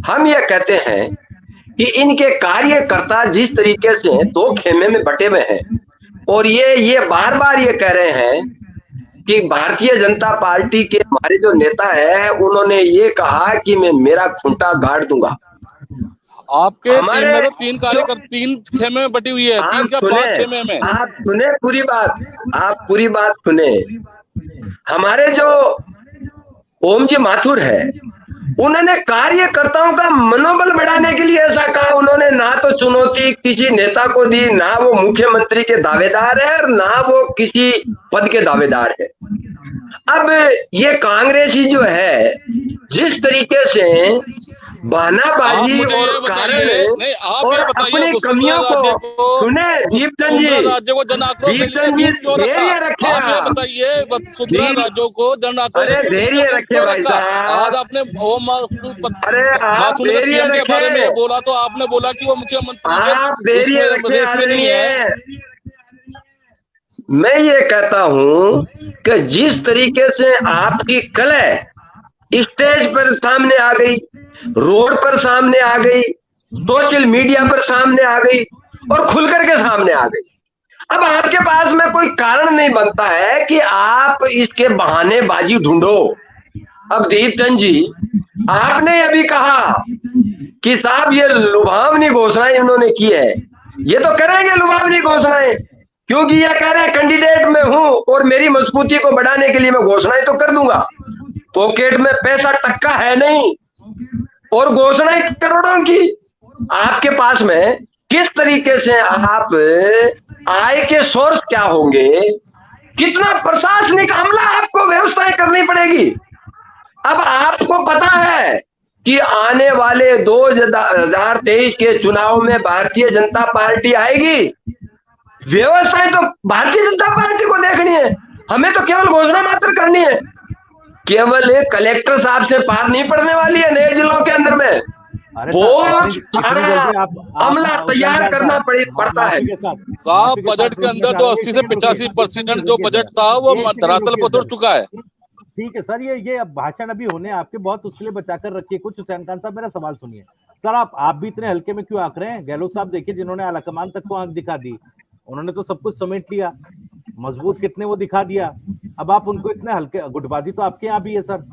हम ये कहते हैं कि इनके कार्यकर्ता जिस तरीके से दो खेमे में बटे हुए हैं, और ये बार बार ये कह रहे हैं कि भारतीय जनता पार्टी के हमारे जो नेता है उन्होंने ये कहा कि मैं मेरा खूंटा गाड़ दूंगा। आपके टीम में तो तीन कार्यकर्ता तीन खेमे में बटी हुई है, तीन का 5 खेमे में। आप सुने पूरी बात, आप पूरी बात सुने। हमारे जो ओम जी माथुर है, उन्होंने कार्यकर्ताओं का मनोबल बढ़ाने के लिए ऐसा कहा। उन्होंने ना तो चुनौती किसी नेता को दी, ना वो मुख्यमंत्री के दावेदार है और ना वो किसी पद के दावेदार है। अब ये कांग्रेसी जो है जिस तरीके से बहानाबाजी और कारण और अपनी कमियों को सुने, दीपचंद जी, राज्यों को जन आक्रोश धैर्य रखे, आप बताइए सुंदर राज्यों को जन आक्रोश, अरे धैर्य रखे भाई साहब। आज आपने अरे आप धैर्य के बारे में रखे, बोला तो आपने बोला कि वो मुख्यमंत्री आप धैर्य रखे आदरणीय। मैं ये कहता हूं कि जिस तरीके से आपकी कला स्टेज पर सामने आ गई, रोड पर सामने आ गई, सोशल मीडिया पर सामने आ गई और खुल करके सामने आ गई, अब आपके पास में कोई कारण नहीं बनता है कि आप इसके बहानेबाजी ढूंढो। अब दीपचंद जी, आपने अभी कहा कि साहब ये लुभावनी घोषणाएं उन्होंने की है, ये तो करेंगे लुभावनी घोषणाएं, क्योंकि ये कह रहे हैं कैंडिडेट में हूं और मेरी मजबूती को बढ़ाने के लिए मैं घोषणाएं तो कर दूंगा। पॉकेट में पैसा टक्का है नहीं और घोषणाएं करोड़ों की। आपके पास में किस तरीके से आप आय के सोर्स क्या होंगे, कितना प्रशासनिक अमला आपको व्यवस्थाएं करनी पड़ेगी। अब आपको पता है कि आने वाले 2023 के चुनाव में भारतीय जनता पार्टी आएगी, व्यवस्थाएं तो भारतीय जनता पार्टी को देखनी है, हमें तो केवल घोषणा मात्र करनी है। केवल एक कलेक्टर साहब से पार नहीं पड़ने वाली है नए जिलों के अंदर में, बहुत सारा अमला तैयार करना पड़ता है। साहब बजट के अंदर जो 80 से 85% जो बजट था वो धरातल पर उतर चुका है। ठीक है सर, ये अब भाषण अभी होने आपके बहुत, उसके लिए बचाकर रखिए कुछ। हुसैन खान साहब मेरा सवाल सुनिए सर, आप भी इतने हल्के में क्यों आंक रहे हैं? गहलोत साहब देखिए, जिन्होंने आलाकमान तक को आंख दिखा दी, उन्होंने तो सब कुछ समेट लिया, मजबूत कितने वो दिखा दिया। अब आप उनको इतने हल्के, गुटबाजी तो आपके यहाँ भी है सर।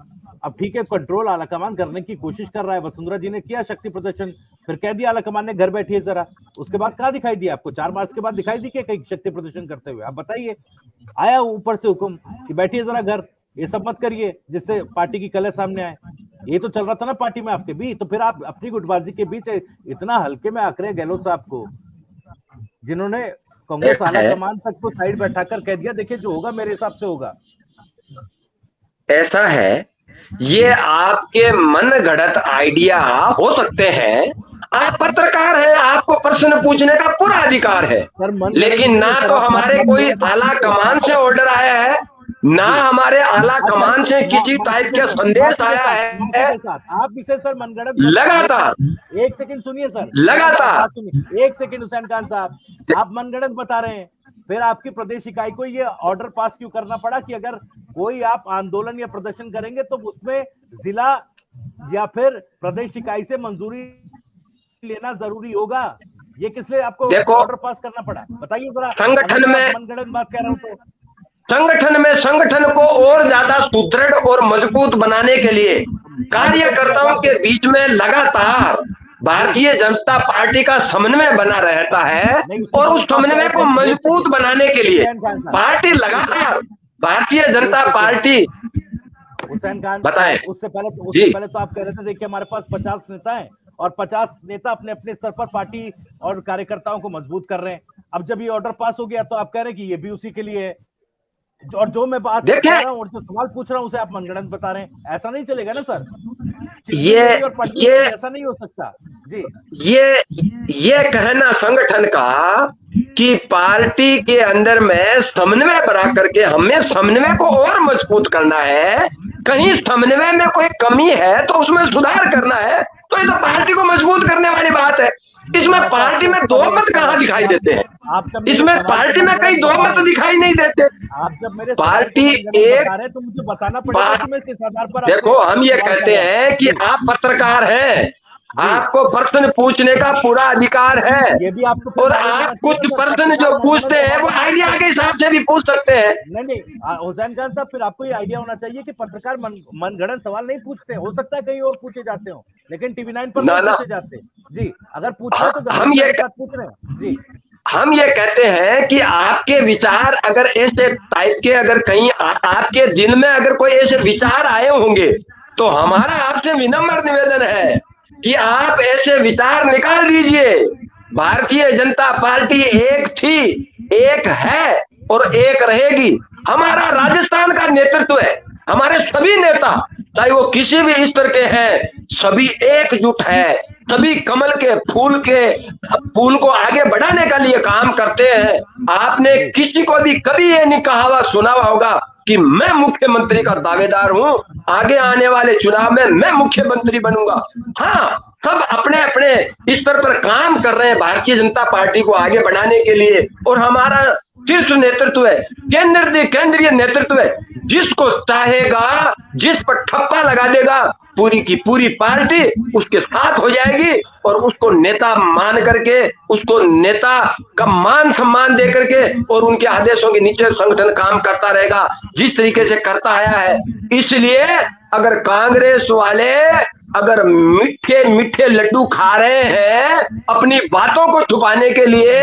अब ठीक है, कंट्रोल आलाकमान करने की कोशिश कर रहा है, वसुंधरा जी ने किया शक्ति प्रदर्शन, फिर कह दिया आलाकमान ने घर बैठिए जरा, उसके बाद कहाँ दिखाई दिया आपको? 4 मार्च के बाद दिखाई दी क्या कहीं शक्ति प्रदर्शन करते हुए? आप बताइए, आया ऊपर से हुक्म कि बैठिए जरा घर, ये सब मत करिए जिससे पार्टी की कलह सामने आए। ये तो चल रहा था ना पार्टी में आपके भी, तो फिर आप अपनी गुटबाजी के बीच इतना हल्के में आंक रहे गहलोत साहब को, जिन्होंने कांग्रेस आलाकमान तक को साइड बैठाकर कह दिया देखिए जो होगा मेरे हिसाब से होगा। ऐसा है, ये आपके मन गढ़ंत आइडिया हो सकते हैं, आप पत्रकार हैं, आपको प्रश्न पूछने का पूरा अधिकार है, लेकिन ना तो हमारे कोई आला कमान से ऑर्डर आया है, ना हमारे आला कमान से किसी टाइप के संदेश आया है। आप इसे सर मनगढ़ंत लगातार, एक सेकंड सुनिए सर, लगातार एक सेकंड हुसैन खान साहब, आप मनगढ़ंत बता रहे हैं, फिर आपकी प्रदेश इकाई को ये ऑर्डर पास क्यों करना पड़ा कि अगर कोई आप आंदोलन या प्रदर्शन करेंगे तो उसमें जिला या फिर प्रदेश इकाई से मंजूरी लेना जरूरी होगा? ये किस लिए आपको ऑर्डर पास करना पड़ा, बताइए जरा। संगठन में मनगढ़ंत बात कह रहा हूं तो संगठन में संगठन को और ज्यादा सुदृढ़ और मजबूत बनाने के लिए कार्यकर्ताओं के बीच में लगातार भारतीय जनता पार्टी का समन्वय बना रहता है और उस समन्वय को मजबूत बनाने के लिए पार्टी लगातार भारतीय जनता पार्टी हुसैन खान बताएं। उससे पहले तो आप कह रहे थे देखिए हमारे पास 50 नेता हैं और 50 नेता अपने अपने स्तर पर पार्टी और कार्यकर्ताओं को मजबूत कर रहे हैं। अब जब ये ऑर्डर पास हो गया तो आप कह रहे हैं कि ये भी उसी के लिए है, और जो मैं बात कर रहा हूँ और जो सवाल पूछ रहा हूँ उसे आप मनगढ़ंत बता रहे हैं। ऐसा नहीं चलेगा ना सर, ये ऐसा नहीं हो सकता जी। ये कहना संगठन का कि पार्टी के अंदर में समन्वय बना करके हमें समन्वय को और मजबूत करना है, कहीं समन्वय में कोई कमी है तो उसमें सुधार करना है, तो ये तो पार्टी को मजबूत करने वाली बात है। इसमें पार्टी में दो मत कहां दिखाई देते हैं? इसमें पार्टी में कहीं दो मत दिखाई नहीं देते। आप जब मेरे पार्टी एक तो मुझे बताना पड़ेगा किस आधार पर। देखो, हम ये कहते हैं कि आप पत्रकार हैं, आपको प्रश्न पूछने का पूरा अधिकार है, ये भी आपको और आप कुछ प्रश्न जो पूछते हैं वो आइडिया के हिसाब से भी पूछ सकते हैं। नहीं हुसैन खान साहब, फिर आपको ये आइडिया होना चाहिए कि पत्रकार मनगढ़ंत सवाल नहीं पूछते, हो सकता है कहीं और पूछे जाते हो, लेकिन टीवी9 पर नहीं पूछे जाते जी। अगर पूछे तो हम ये पूछ रहे हैं जी। हम ये कहते हैं कि आपके विचार अगर ऐसे टाइप के, अगर कहीं आपके दिल में अगर कोई ऐसे विचार आए होंगे तो हमारा आपसे विनम्र निवेदन है कि आप ऐसे विचार निकाल दीजिए। भारतीय जनता पार्टी एक थी, एक है और एक रहेगी। हमारा राजस्थान का नेतृत्व है, हमारे सभी नेता चाहे वो किसी भी स्तर के हैं, सभी एकजुट है, सभी कमल के फूल को आगे बढ़ाने के लिए काम करते हैं। आपने किसी को भी कभी ये नहीं कहावत सुना होगा कि मैं मुख्यमंत्री का दावेदार हूं, आगे आने वाले चुनाव में मैं मुख्यमंत्री बनूंगा। हाँ, सब अपने अपने स्तर पर काम कर रहे हैं भारतीय जनता पार्टी को आगे बढ़ाने के लिए, और हमारा शीर्ष नेतृत्व है, केंद्रीय नेतृत्व है, जिसको चाहेगा, जिस पर ठप्पा लगा देगा, पूरी की पूरी पार्टी उसके साथ हो जाएगी और उसको नेता मान करके, उसको नेता का मान सम्मान दे करके और उनके आदेशों के नीचे संगठन काम करता रहेगा जिस तरीके से करता आया है। इसलिए अगर कांग्रेस वाले अगर मीठे मीठे लड्डू खा रहे हैं अपनी बातों को छुपाने के लिए,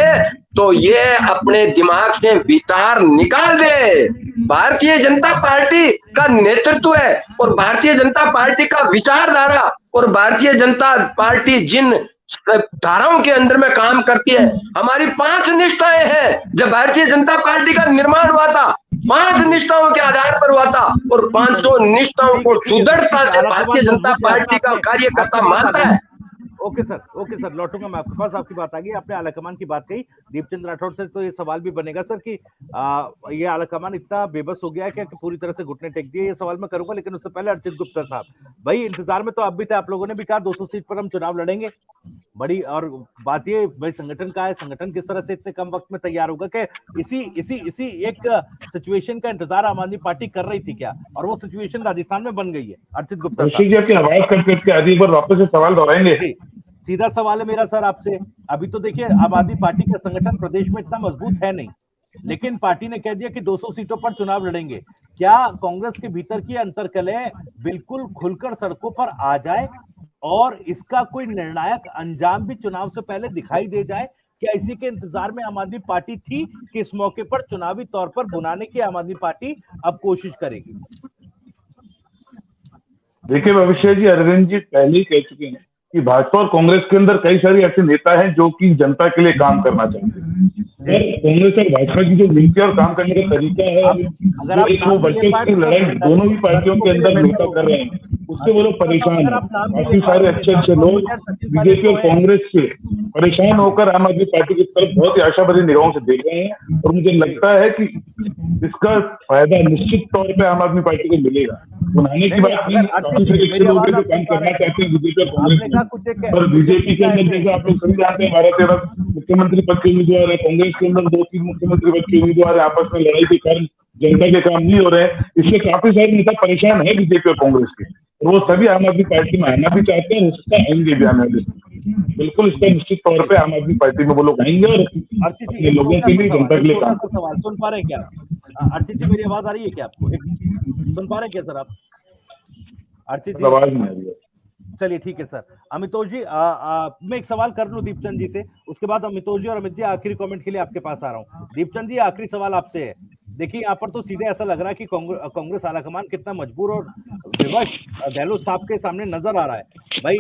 तो ये अपने दिमाग से विचार निकाल दे। भारतीय जनता पार्टी का नेतृत्व है और भारतीय जनता पार्टी का विचारधारा और भारतीय जनता पार्टी जिन धाराओं के अंदर में काम करती है, हमारी 5 निष्ठाएं हैं। जब भारतीय जनता पार्टी का निर्माण हुआ था 5 निष्ठाओं के आधार पर हुआ था, और 500 निष्ठाओं को सुदृढ़ता से भारतीय जनता पार्टी का कार्यकर्ता मानता है। ओके सर, लौटूंगा मैं आपके पास। आपकी बात आ गई, आपने आलाकमान की बात कही। दीपचंद राठौड़ से तो ये सवाल भी बनेगा सर कि ये आलाकमान इतना बेबस हो गया है कि पूरी तरह से घुटने टेक दिए, ये सवाल मैं करूंगा, लेकिन उससे पहले अर्चित गुप्ता साहब, भाई इंतजार में तो आप भी थे, आप लोगों ने भी कहा 200 सीट पर हम चुनाव लड़ेंगे, बड़ी और बात ये भाई संगठन का है, संगठन किस तरह से इतने कम वक्त में तैयार होगा कि इसी एक सिचुएशन का इंतजार आम आदमी पार्टी कर रही थी क्या, और वो सिचुएशन राजस्थान में बन गई है। अर्चित गुप्ता साहब आवाज कट आदि पर वापस से सवाल दोहराएंगे। सीधा सवाल है मेरा सर आपसे। अभी तो देखिए आम आदमी पार्टी का संगठन प्रदेश में इतना मजबूत है नहीं, लेकिन पार्टी ने कह दिया कि 200 सीटों पर चुनाव लड़ेंगे। क्या कांग्रेस के भीतर की अंतर्कलह बिल्कुल खुलकर सड़कों पर आ जाए और इसका कोई निर्णायक अंजाम भी चुनाव से पहले दिखाई दे जाए? क्या इसी के इंतजार में आम आदमी पार्टी थी कि इस मौके पर चुनावी तौर पर बुलाने की आम आदमी पार्टी अब कोशिश करेगी? देखिए भविष्य जी, अरविंद जी पहले ही कह चुके हैं कि भाजपा और कांग्रेस के अंदर कई सारे ऐसे नेता हैं जो कि जनता के लिए काम करना चाहते हैं। कांग्रेस और भाजपा की जो मिलकर और काम करने का तरीका है, जो एक वो वर्चस्व की लड़ाई दोनों ही पार्टियों के अंदर नेता कर रहे हैं, उससे वो लोग परेशान हैं। काफी सारे अच्छे लोग बीजेपी और कांग्रेस से परेशान होकर आम आदमी पार्टी की तरफ बहुत ही आशावादी निगाहों से देख रहे हैं, और मुझे लगता है कि इसका फायदा निश्चित तौर पर आम आदमी पार्टी को मिलेगा। बुलाने की बात नहीं, काफी सारे अच्छे लोग जो काम करना चाहते हैं बीजेपी और कांग्रेस, पर बीजेपी के अंदर जैसे आप लोग सभी जानते हैं 12-13 मुख्यमंत्री पद के उम्मीदवार है, कांग्रेस के अंदर 2-3 मुख्यमंत्री पद के उम्मीदवार है, आपस में लड़ाई के कारण जनता के काम नहीं हो रहे हैं, इससे काफी सारे नेता परेशान है बीजेपी और कांग्रेस के, और वो सभी आम आदमी पार्टी में आना भी चाहते हैं, उसका आएंगे भी आने वाले। बिल्कुल इसका निश्चित तौर पे आम आदमी पार्टी में वो लोग आएंगे और अपने लोगों के लिए जनता के लिए काम। सवाल सुन पा रहे हैं क्या? अर्चित जी, मेरी आवाज आ रही है क्या आपको? सुन पा रहे हैं क्या सर आप? अर्चित जी, आवाज नहीं आ रही है। चलिए ठीक है सर। अमितोष जी, मैं एक सवाल कर लूं दीपचंद जी से, उसके बाद अमितोष जी और अमित जी आखिरी कमेंट के लिए आपके पास आ रहा हूं। दीपचंद जी, आखिरी सवाल आपसे है। देखिए, यहाँ पर तो सीधे ऐसा लग रहा है कि कांग्रेस आलाकमान कितना मजबूर और विवश गहलोत साहब के सामने नजर आ रहा है। भाई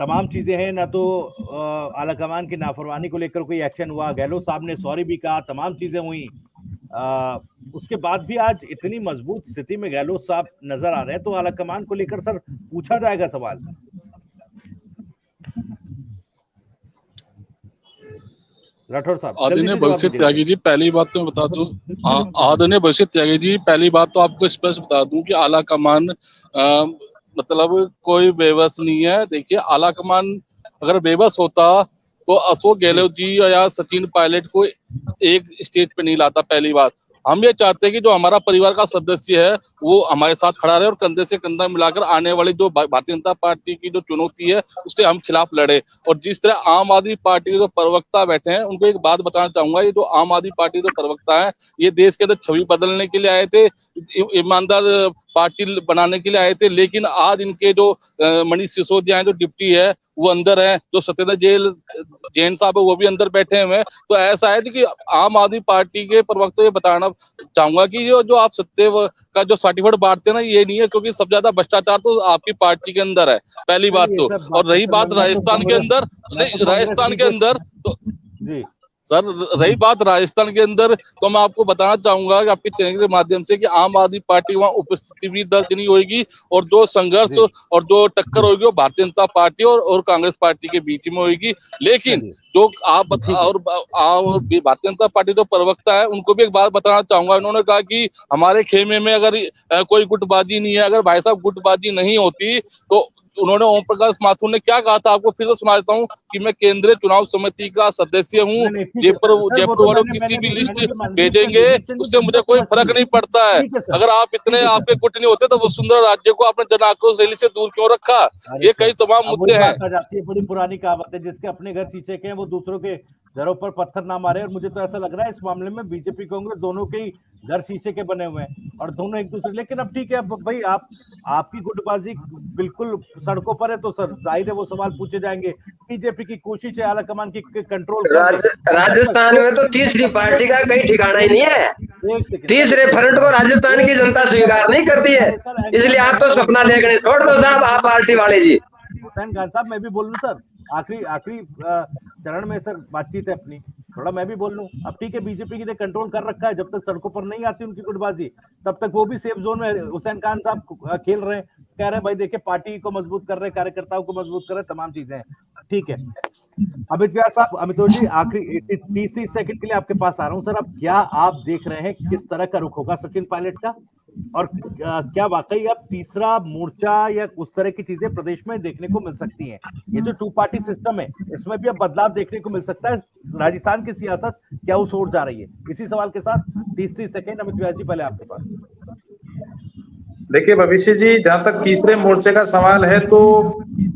तमाम चीजें हैं ना, तो आलाकमान की नाफरमानी को लेकर कोई एक्शन हुआ, गहलोत साहब ने सॉरी भी कहा, तमाम चीजें हुई, उसके बाद भी आज इतनी मजबूत स्थिति में गहलोत साहब नजर आ रहे हैं, तो आलाकमान को लेकर सर पूछा जाएगा सवाल। राठौर साहब, आदरणीय भविष्य त्यागी जी, पहली बात तो मैं बता दूं, आदरणीय भविष्य त्यागी जी, पहली बात तो आपको स्पष्ट बता दूं कि आलाकमान मतलब कोई बेबस नहीं है। देखिए, आलाकमान अगर बेबस होता तो अशोक गहलोत जी या सचिन पायलट को एक स्टेज पे नहीं लाता। पहली बात, हम ये चाहते हैं कि जो हमारा परिवार का सदस्य है वो हमारे साथ खड़ा रहे और कंधे से कंधा मिलाकर आने वाली जो भारतीय जनता पार्टी की जो चुनौती है उसके हम खिलाफ लड़े। और जिस तरह आम आदमी पार्टी के जो प्रवक्ता बैठे हैं, उनको एक बात बताना चाहूंगा, ये जो आम आदमी पार्टी के जो प्रवक्ता है, ये देश के अंदर छवि बदलने के लिए आए थे, ईमानदार पार्टी बनाने के लिए आए थे, लेकिन आज इनके जो मनीष सिसोदिया जो डिप्टी है वो अंदर है, जो सत्येंद्र जैन साहब है वो भी अंदर बैठे हुए हैं। तो ऐसा है कि आम आदमी पार्टी के प्रवक्ता ये बताना चाहूंगा कि जो आप सत्य का जो सर्टिफिकेट बांटते हैं ना, ये नहीं है, क्योंकि सबसे ज्यादा भ्रष्टाचार तो आपकी पार्टी के अंदर है, पहली बात तो। और रही बात राजस्थान के अंदर, राजस्थान के अंदर तो सर, रही बात राजस्थान के अंदर, तो मैं आपको बताना चाहूंगा कि आपके चैनल के माध्यम से कि आम आदमी पार्टी वहां उपस्थिति भी दर्ज नहीं होगी, और जो संघर्ष और जो टक्कर होगी वो भारतीय जनता पार्टी और कांग्रेस पार्टी के बीच में होगी। लेकिन जो आप और भारतीय जनता पार्टी जो प्रवक्ता है उनको भी एक बात बताना चाहूंगा। उन्होंने कहा कि हमारे खेमे में अगर कोई गुटबाजी नहीं है, अगर भाई साहब गुटबाजी नहीं होती तो उन्होंने ओम प्रकाश माथुर ने क्या कहा था, आपको फिर से सुना देता हूँ कि मैं केंद्रीय चुनाव समिति का सदस्य हूँ, जयपुर वालों किसी भी लिस्ट भेजेंगे उससे मुझे कोई फर्क नहीं पड़ता है। अगर आप इतने आपके गुट नहीं होते तो वो सुंदर राज्य को आपने जन आक्रोश रैली से दूर क्यों रखा? ये कई तमाम मुद्दे हैं। बड़ी पुरानी कहावत है, जिसके अपने घर शीशे के हैं वो दूसरों के घरों पर पत्थर ना मारे। और मुझे तो ऐसा लग रहा है इस मामले में बीजेपी कांग्रेस दोनों के ही घर शीशे के बने हुए हैं और दोनों एक दूसरे। लेकिन अब ठीक है, अब भाई आपकी गुटबाजी बिल्कुल सड़कों पर है, तो सर जाहिर है वो सवाल पूछे जाएंगे। बीजेपी की कोशिश है आलाकमान की कंट्रोल। राजस्थान में तो तीसरी पार्टी का कहीं ठिकाना ही नहीं है। तीसरे फ्रंट को राजस्थान की जनता स्वीकार नहीं करती है, इसलिए आप तो सपना देखने छोड़ दो साहब, आप पार्टी वाले जी। हुसैन खान साहब, मैं भी बोल लूं सर, आखिरी चरण में सर बातचीत है अपनी, थोड़ा मैं भी बोल लूं। अब ठीक है, बीजेपी ने कंट्रोल कर रखा है, जब तक सड़कों पर नहीं आती उनकी गुटबाजी तब तक वो भी सेफ जोन में हुसैन खान साहब खेल रहे हैं, कह रहे हैं भाई देखिए पार्टी को मजबूत कर रहे हैं, कार्यकर्ताओं को मजबूत कर रहे हैं, तमाम चीजें हैं, ठीक है। अमित व्यास साहब, अमितोष जी, आखिरी 30 सेकंड के लिए आपके पास आ रहा हूं सर। अब क्या आप देख रहे हैं किस तरह का रुख होगा सचिन पायलट का, और क्या वाकई अब तीसरा मोर्चा या उस तरह की चीजें प्रदेश में देखने को मिल सकती हैं? ये जो 2 पार्टी सिस्टम है इसमें भी अब बदलाव देखने को मिल सकता है। राजस्थान की सियासत क्या उस ओर जा रही है? इसी सवाल के साथ 30 सेकंड अमित व्यास जी, पहले आपके पास। देखिए भविष्य जी, जहां तक तीसरे मोर्चे का सवाल है तो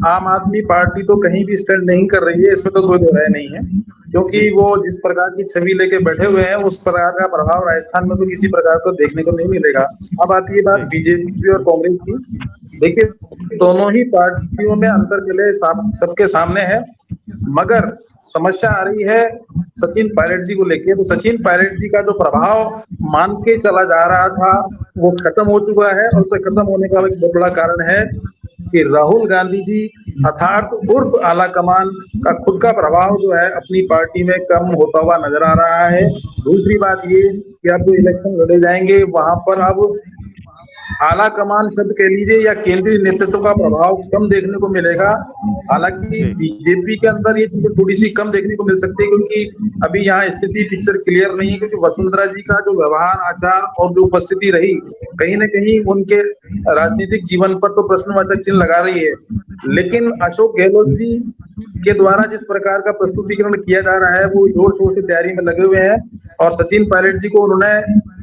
आम आदमी पार्टी तो कहीं भी स्टैंड नहीं कर रही है, इसमें तो कोई दो राय नहीं है, क्योंकि वो जिस प्रकार की छवि लेके बैठे हुए हैं उस प्रकार का प्रभाव राजस्थान में तो किसी प्रकार को देखने को नहीं मिलेगा। अब आती है बात बीजेपी और कांग्रेस की। देखिए, दोनों ही पार्टियों में अंतर मिले सबके सामने है, मगर समस्या आ रही है सचिन पायलट जी को लेके। तो सचिन पायलट जी का जो प्रभाव मान के चला जा रहा था वो खत्म हो चुका है, और उसे खत्म होने का एक बहुत बड़ा कारण है कि राहुल गांधी जी अर्थात उर्फ आलाकमान का खुद का प्रभाव जो है अपनी पार्टी में कम होता हुआ नजर आ रहा है। दूसरी बात ये कि अब जो इलेक्शन लड़े जाएंगे वहां पर अब आलाकमान शब्द कह लीजिए या केंद्रीय नेतृत्व का प्रभाव कम देखने को मिलेगा। हालांकि बीजेपी के अंदर ये चीजें थोड़ी सी कम देखने को मिल सकती है, क्योंकि अभी यहाँ स्थिति पिक्चर क्लियर नहीं है, क्योंकि वसुंधरा जी का जो व्यवहार आचार और जो उपस्थिति रही कहीं न कहीं उनके राजनीतिक जीवन पर तो प्रश्नवाचक चिन्ह लगा रही है। लेकिन अशोक गहलोत जी के द्वारा जिस प्रकार का प्रस्तुतिकरण किया जा रहा है वो जोर शोर से तैयारी में लगे हुए हैं, और सचिन पायलट जी को उन्होंने,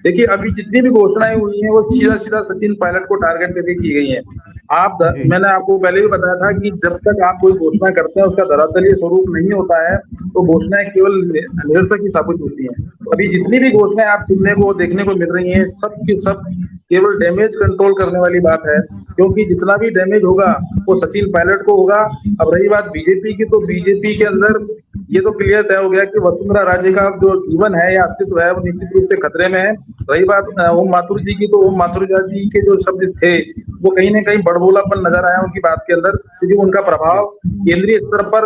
देखिए अभी जितनी भी घोषणाएं हुई हैं वो सीधा सीधा सचिन पायलट को टारगेट करके की गई हैं। मैंने आपको पहले भी बताया था कि जब तक आप कोई घोषणा करते हैं उसका धरातलीय स्वरूप नहीं होता है तो घोषणाएं केवल निरर्थक ही साबित होती हैं। अभी जितनी भी घोषणाएं आप सुनने को देखने को मिल रही हैं सब की सब केवल डैमेज कंट्रोल करने वाली बात है, क्योंकि जितना भी डैमेज होगा वो सचिन पायलट को होगा। अब रही बात बीजेपी की, तो बीजेपी के अंदर ये तो क्लियर तय हो गया कि वसुंधरा राजे का जो जीवन है या अस्तित्व है वो निश्चित रूप से खतरे में है। रही बात ओम माथुर जी की, तो ओम माथुर जी के जो शब्द थे वो कहीं ना कहीं बड़बोलापन नजर आया उनकी बात के अंदर, क्योंकि उनका प्रभाव केंद्रीय स्तर पर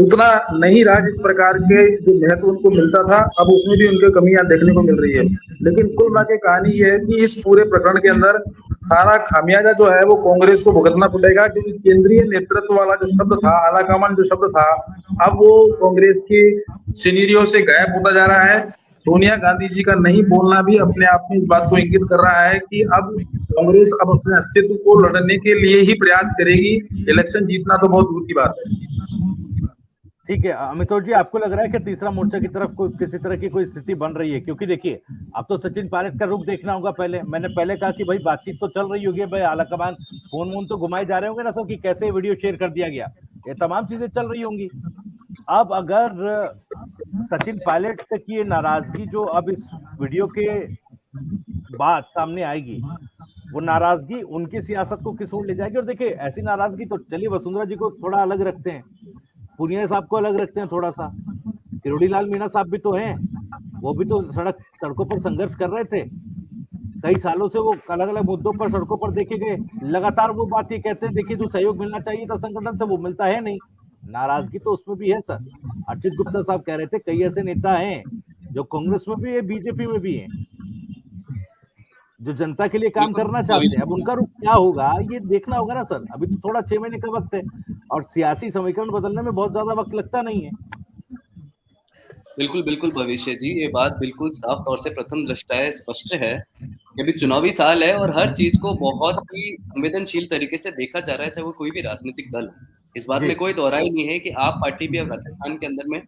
उतना नहीं रहा जिस प्रकार के जो महत्व उनको मिलता था। अब उसमें भी उनकी कमियां देखने को मिल रही है। लेकिन कुल मिला के कहानी ये है कि इस पूरे प्रकरण के अंदर सारा खामियाजा जो है वो कांग्रेस को भुगतना पड़ेगा, क्योंकि केंद्रीय नेतृत्व वाला जो शब्द था, आलाकमान जो शब्द था, अब वो कांग्रेस की सिनेरियो से गायब होता जा रहा है। सोनिया गांधी जी का नहीं बोलना भी अपने आप में इस बात को इंगित कर रहा है कि अब कांग्रेस अब अपने अस्तित्व को लड़ने के लिए ही प्रयास करेगी। इलेक्शन जीतना तो बहुत दूर की बात है। ठीक है अमितोष जी, आपको लग रहा है कि तीसरा मोर्चा की तरफ कोई किसी तरह की कोई स्थिति बन रही है? क्योंकि देखिए अब तो सचिन पायलट का रुख देखना होगा। मैंने पहले कहा कि भाई बातचीत तो चल रही होगी, भाई आलाकमान फोन तो घुमाए जा रहे होंगे ना सब, कि कैसे वीडियो शेयर कर दिया गया, ये तमाम चीजें चल रही होंगी। अब अगर सचिन पायलट की ये नाराजगी जो अब इस वीडियो के बाद सामने आएगी, वो नाराजगी उनकी सियासत को किस ओर ले जाएगी? और देखिए ऐसी नाराजगी तो चलिए वसुंधरा जी को थोड़ा अलग रखते हैं, पुनिया साहब को अलग रखते हैं थोड़ा सा, किरोड़ी लाल मीणा साहब भी तो हैं, वो भी तो सड़कों पर संघर्ष कर रहे थे कई सालों से, वो अलग अलग मुद्दों पर सड़कों पर देखे गए, लगातार वो बात ये कहते हैं देखिए जो सहयोग मिलना चाहिए था संगठन से वो मिलता है नहीं। नाराजगी तो उसमें भी है सर। अर्चित गुप्ता साहब कह रहे थे कई ऐसे नेता हैं जो कांग्रेस में भी है, बीजेपी में भी है, जो जनता के लिए काम करना चाहते हैं। अब उनका रुख क्या होगा ये देखना होगा ना सर। अभी तो थोड़ा 6 महीने का वक्त है और सियासी समीकरण बदलने में बहुत ज्यादा वक्त लगता नहीं है। बिल्कुल बिल्कुल भविष्य जी, ये बात बिल्कुल साफ तौर से प्रथम दृष्टया स्पष्ट है। ये भी चुनावी साल है और हर चीज को बहुत ही संवेदनशील तरीके से देखा जा रहा है, चाहे वो कोई भी राजनीतिक दल हो। इस बात में कोई दोहराई नहीं है कि आप पार्टी भी अब राजस्थान के अंदर में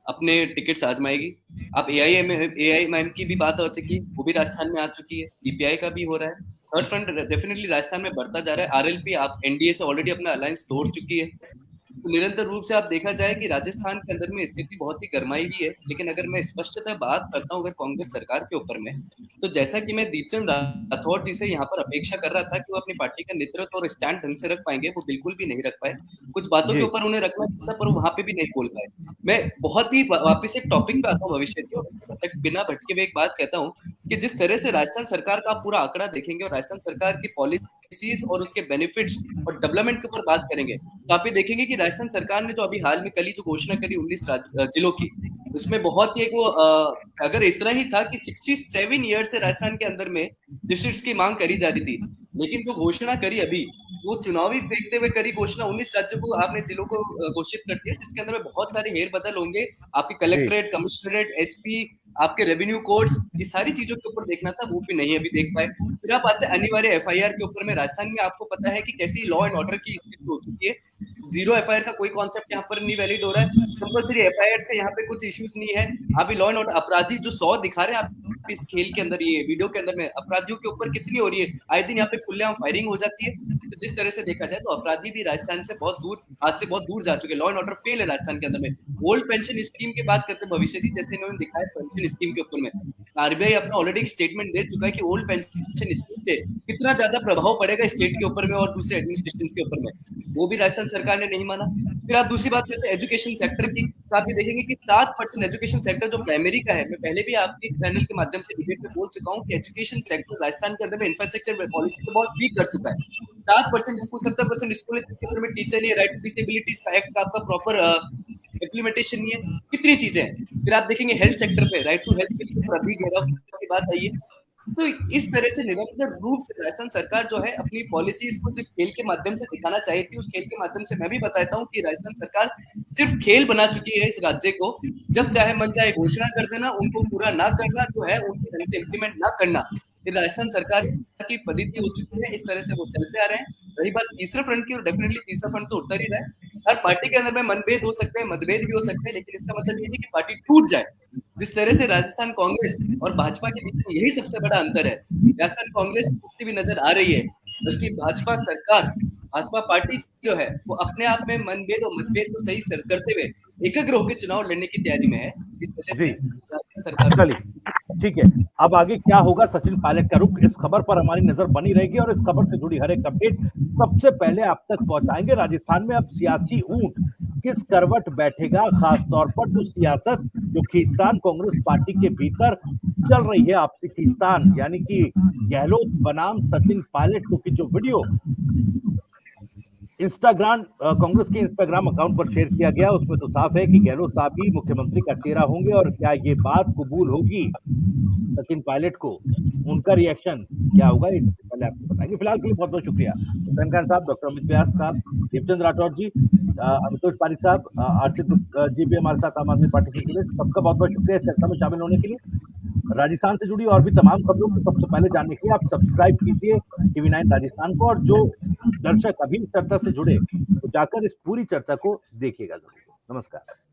अपने टिकट्स आजमाएगी। आप एआईएमआईएम की भी बात हो चुकी है, वो भी राजस्थान में आ चुकी है, सीपीआई का भी हो रहा है। थर्ड फ्रंट डेफिनेटली राजस्थान में बढ़ता जा रहा है। आरएलपी आप एनडीए से ऑलरेडी अपना अलायंस तोड़ चुकी है। तो निरंतर रूप से आप देखा जाए कि राजस्थान के अंदर में स्थिति बहुत ही गर्माई हुई है। लेकिन अगर मैं स्पष्टतः बात करता हूँ अगर कांग्रेस सरकार के ऊपर में, तो जैसा कि मैं दीपचंद राठौर जी से यहाँ पर अपेक्षा कर रहा था कि वो अपनी पार्टी का नेतृत्व और स्टैंड ढंग से रख पाएंगे, वो बिल्कुल भी नहीं रख पाए। कुछ बातों के ऊपर उन्हें रखना चाहिए था पर वहां पे भी नहीं बोल पाए। मैं बहुत ही वापिस एक टॉपिक पे आता हूँ भविष्य की, बिना भटके हुए एक बात कहता हूँ कि जिस तरह से राजस्थान सरकार का पूरा आंकड़ा देखेंगे और राजस्थान सरकार की पॉलिसीज और उसके बेनिफिट्स और डेवलपमेंट के ऊपर बात करेंगे, तो आप ये देखेंगे कि राजस्थान सरकार ने जो अभी हाल में कल ही जो घोषणा करी 19 जिलों की, उसमें बहुत ही वो अगर इतना ही था कि 67 ईयर से राजस्थान के अंदर में डिस्ट्रिक्ट्स की मांग करी जा रही थी, लेकिन जो घोषणा करी अभी वो चुनावी देखते हुए करी घोषणा 19 राज्यों को आपने जिलों को घोषित कर दिया, जिसके अंदर में बहुत सारे हेर बदल होंगे। आपके कलेक्ट्रेट, कमिश्नरेट, एसपी, आपके रेवेन्यू कोर्ट्स, ये सारी चीजों के ऊपर देखना था, वो भी नहीं अभी देख पाए। फिर आप आते हैं अनिवार्य एफआईआर के ऊपर में। राजस्थान में आपको पता है कि कैसी लॉ एंड ऑर्डर की स्थिति हो चुकी है। जीरो एफआईआर का कोई कॉन्सेप्ट यहाँ पर नहीं वैलिड हो रहा है। कंपल्सरी एफआईआर से यहाँ पे कुछ इश्यूज नहीं है। अभी लॉ एंड ऑर्डर अपराधी जो 100 दिखा रहे हैं आप इस खेल के अंदर, ये वीडियो के अंदर में अपराधियों के ऊपर कितनी हो रही है, आए दिन यहाँ पे खुलेआम फायरिंग हो जाती है। तो जिस तरह से देखा जाए तो अपराधी भी राजस्थान से बहुत दूर, आज से बहुत दूर जा चुके हैं। लॉ एंड ऑर्डर फेल है राजस्थान के अंदर में। ओल्ड पेंशन स्कीम की बात करते हैं भविष्य जी, जैसे इन्होंने दिखाया पेंशन स्कीम के ऊपर में, आरबीआई अपना ऑलरेडी एक स्टेटमेंट दे चुका है कि ओल्ड पेंशन स्कीम से कितना ज्यादा प्रभाव पड़ेगा स्टेट के ऊपर में और दूसरे एडमिनिस्ट्रेशन के ऊपर में, वो भी राजस्थान सरकार ने नहीं माना। फिर आप दूसरी बात करते हैं एजुकेशन सेक्टर की, तो आप ये देखेंगे कि 7% एजुकेशन सेक्टर जो प्राइमरी का है, मैं पहले भी आपके चैनल के माध्यम से डिबेट में बोल चुका हूँ कि एजुकेशन सेक्टर राजस्थान के अंदर में इंफ्रास्ट्रक्चर पॉलिसी को बहुत वीक कर चुका है। 7% स्कूल, 70% स्कूल है जिसके अंदर में टीचर नहीं है, राइट टू डिसेबिलिटीज का एक्ट का आपका प्रॉपर इम्प्लीमेंटेशन नहीं है, कितनी चीजें हैं। फिर आप देखेंगे हेल्थ सेक्टर पे राइट टू हेल्थ के लिए अभी घेराव की बात आई है। तो इस तरह से निरंतर रूप से राजस्थान सरकार जो है अपनी पॉलिसीज को जिस खेल के माध्यम से दिखाना चाहती थी, उस खेल के माध्यम से मैं भी बताता हूँ कि राजस्थान सरकार सिर्फ खेल बना चुकी है इस राज्य को। जब चाहे मन चाहे घोषणा कर देना, उनको पूरा ना करना, जो है उनके ढंग से इम्प्लीमेंट ना करना, ये राजस्थान सरकार की पद्धति हो चुकी है। इस तरह से वो चलते आ रहे हैं। रही बात तीसरे फ्रंट की, और डेफिनेटली तीसरा फ्रंट तो उतर ही रहा है। हर पार्टी के अंदर में मनभेद हो सकते हैं, मतभेद भी हो सकते हैं, लेकिन इसका मतलब ये नहीं कि पार्टी टूट जाए। जिस तरह से राजस्थान कांग्रेस और भाजपा के बीच में यही सबसे बड़ा अंतर है। राजस्थान कांग्रेस टूटती हुई नजर आ रही है, बल्कि भाजपा सरकार, भाजपा पार्टी जो है वो अपने आप में मनभेद और मतभेद को सही करते हुए एकाग्र होकर चुनाव लड़ने की तैयारी में है। इस वजह से जी सरकार चलिए ठीक है, अब आगे क्या होगा सचिन पायलट का रुख, इस खबर पर हमारी नजर बनी रहेगी और इस खबर से जुड़ी हर एक अपडेट सबसे पहले आप तक पहुंचाएंगे। राजस्थान में अब सियासी ऊंट किस करवट बैठेगा, खासतौर पर जो सियासत जो खींचतान कांग्रेस पार्टी के भीतर चल रही है, आपसी खींचतान, यानी कि गहलोत बनाम सचिन पायलट को की जो वीडियो इंस्टाग्राम कांग्रेस के इंस्टाग्राम अकाउंट पर शेयर किया गया, उसमें तो साफ है कि गहलोत साहब ही मुख्यमंत्री का चेहरा होंगे। और क्या ये बात कबूल होगी सचिन पायलट को, उनका रिएक्शन क्या होगा, इससे पहले आपको बताएंगे। फिलहाल के लिए बहुत बहुत शुक्रिया हुसैन खान साहब, डॉक्टर अमित व्यास साहब, देवचंद राठौर जी, अमितोष पारिक साहब, अर्चित जी भी हमारे साथ आम आदमी पार्टी से जुड़े, सबका बहुत बहुत शुक्रिया इस चर्चा में शामिल होने के लिए। राजस्थान से जुड़ी और भी तमाम खबरों को सबसे पहले जानने के लिए आप सब्सक्राइब कीजिए TV9 राजस्थान को, और जो दर्शक अभी चर्चा से जुड़े तो जाकर इस पूरी चर्चा को देखिएगा जरूर। नमस्कार।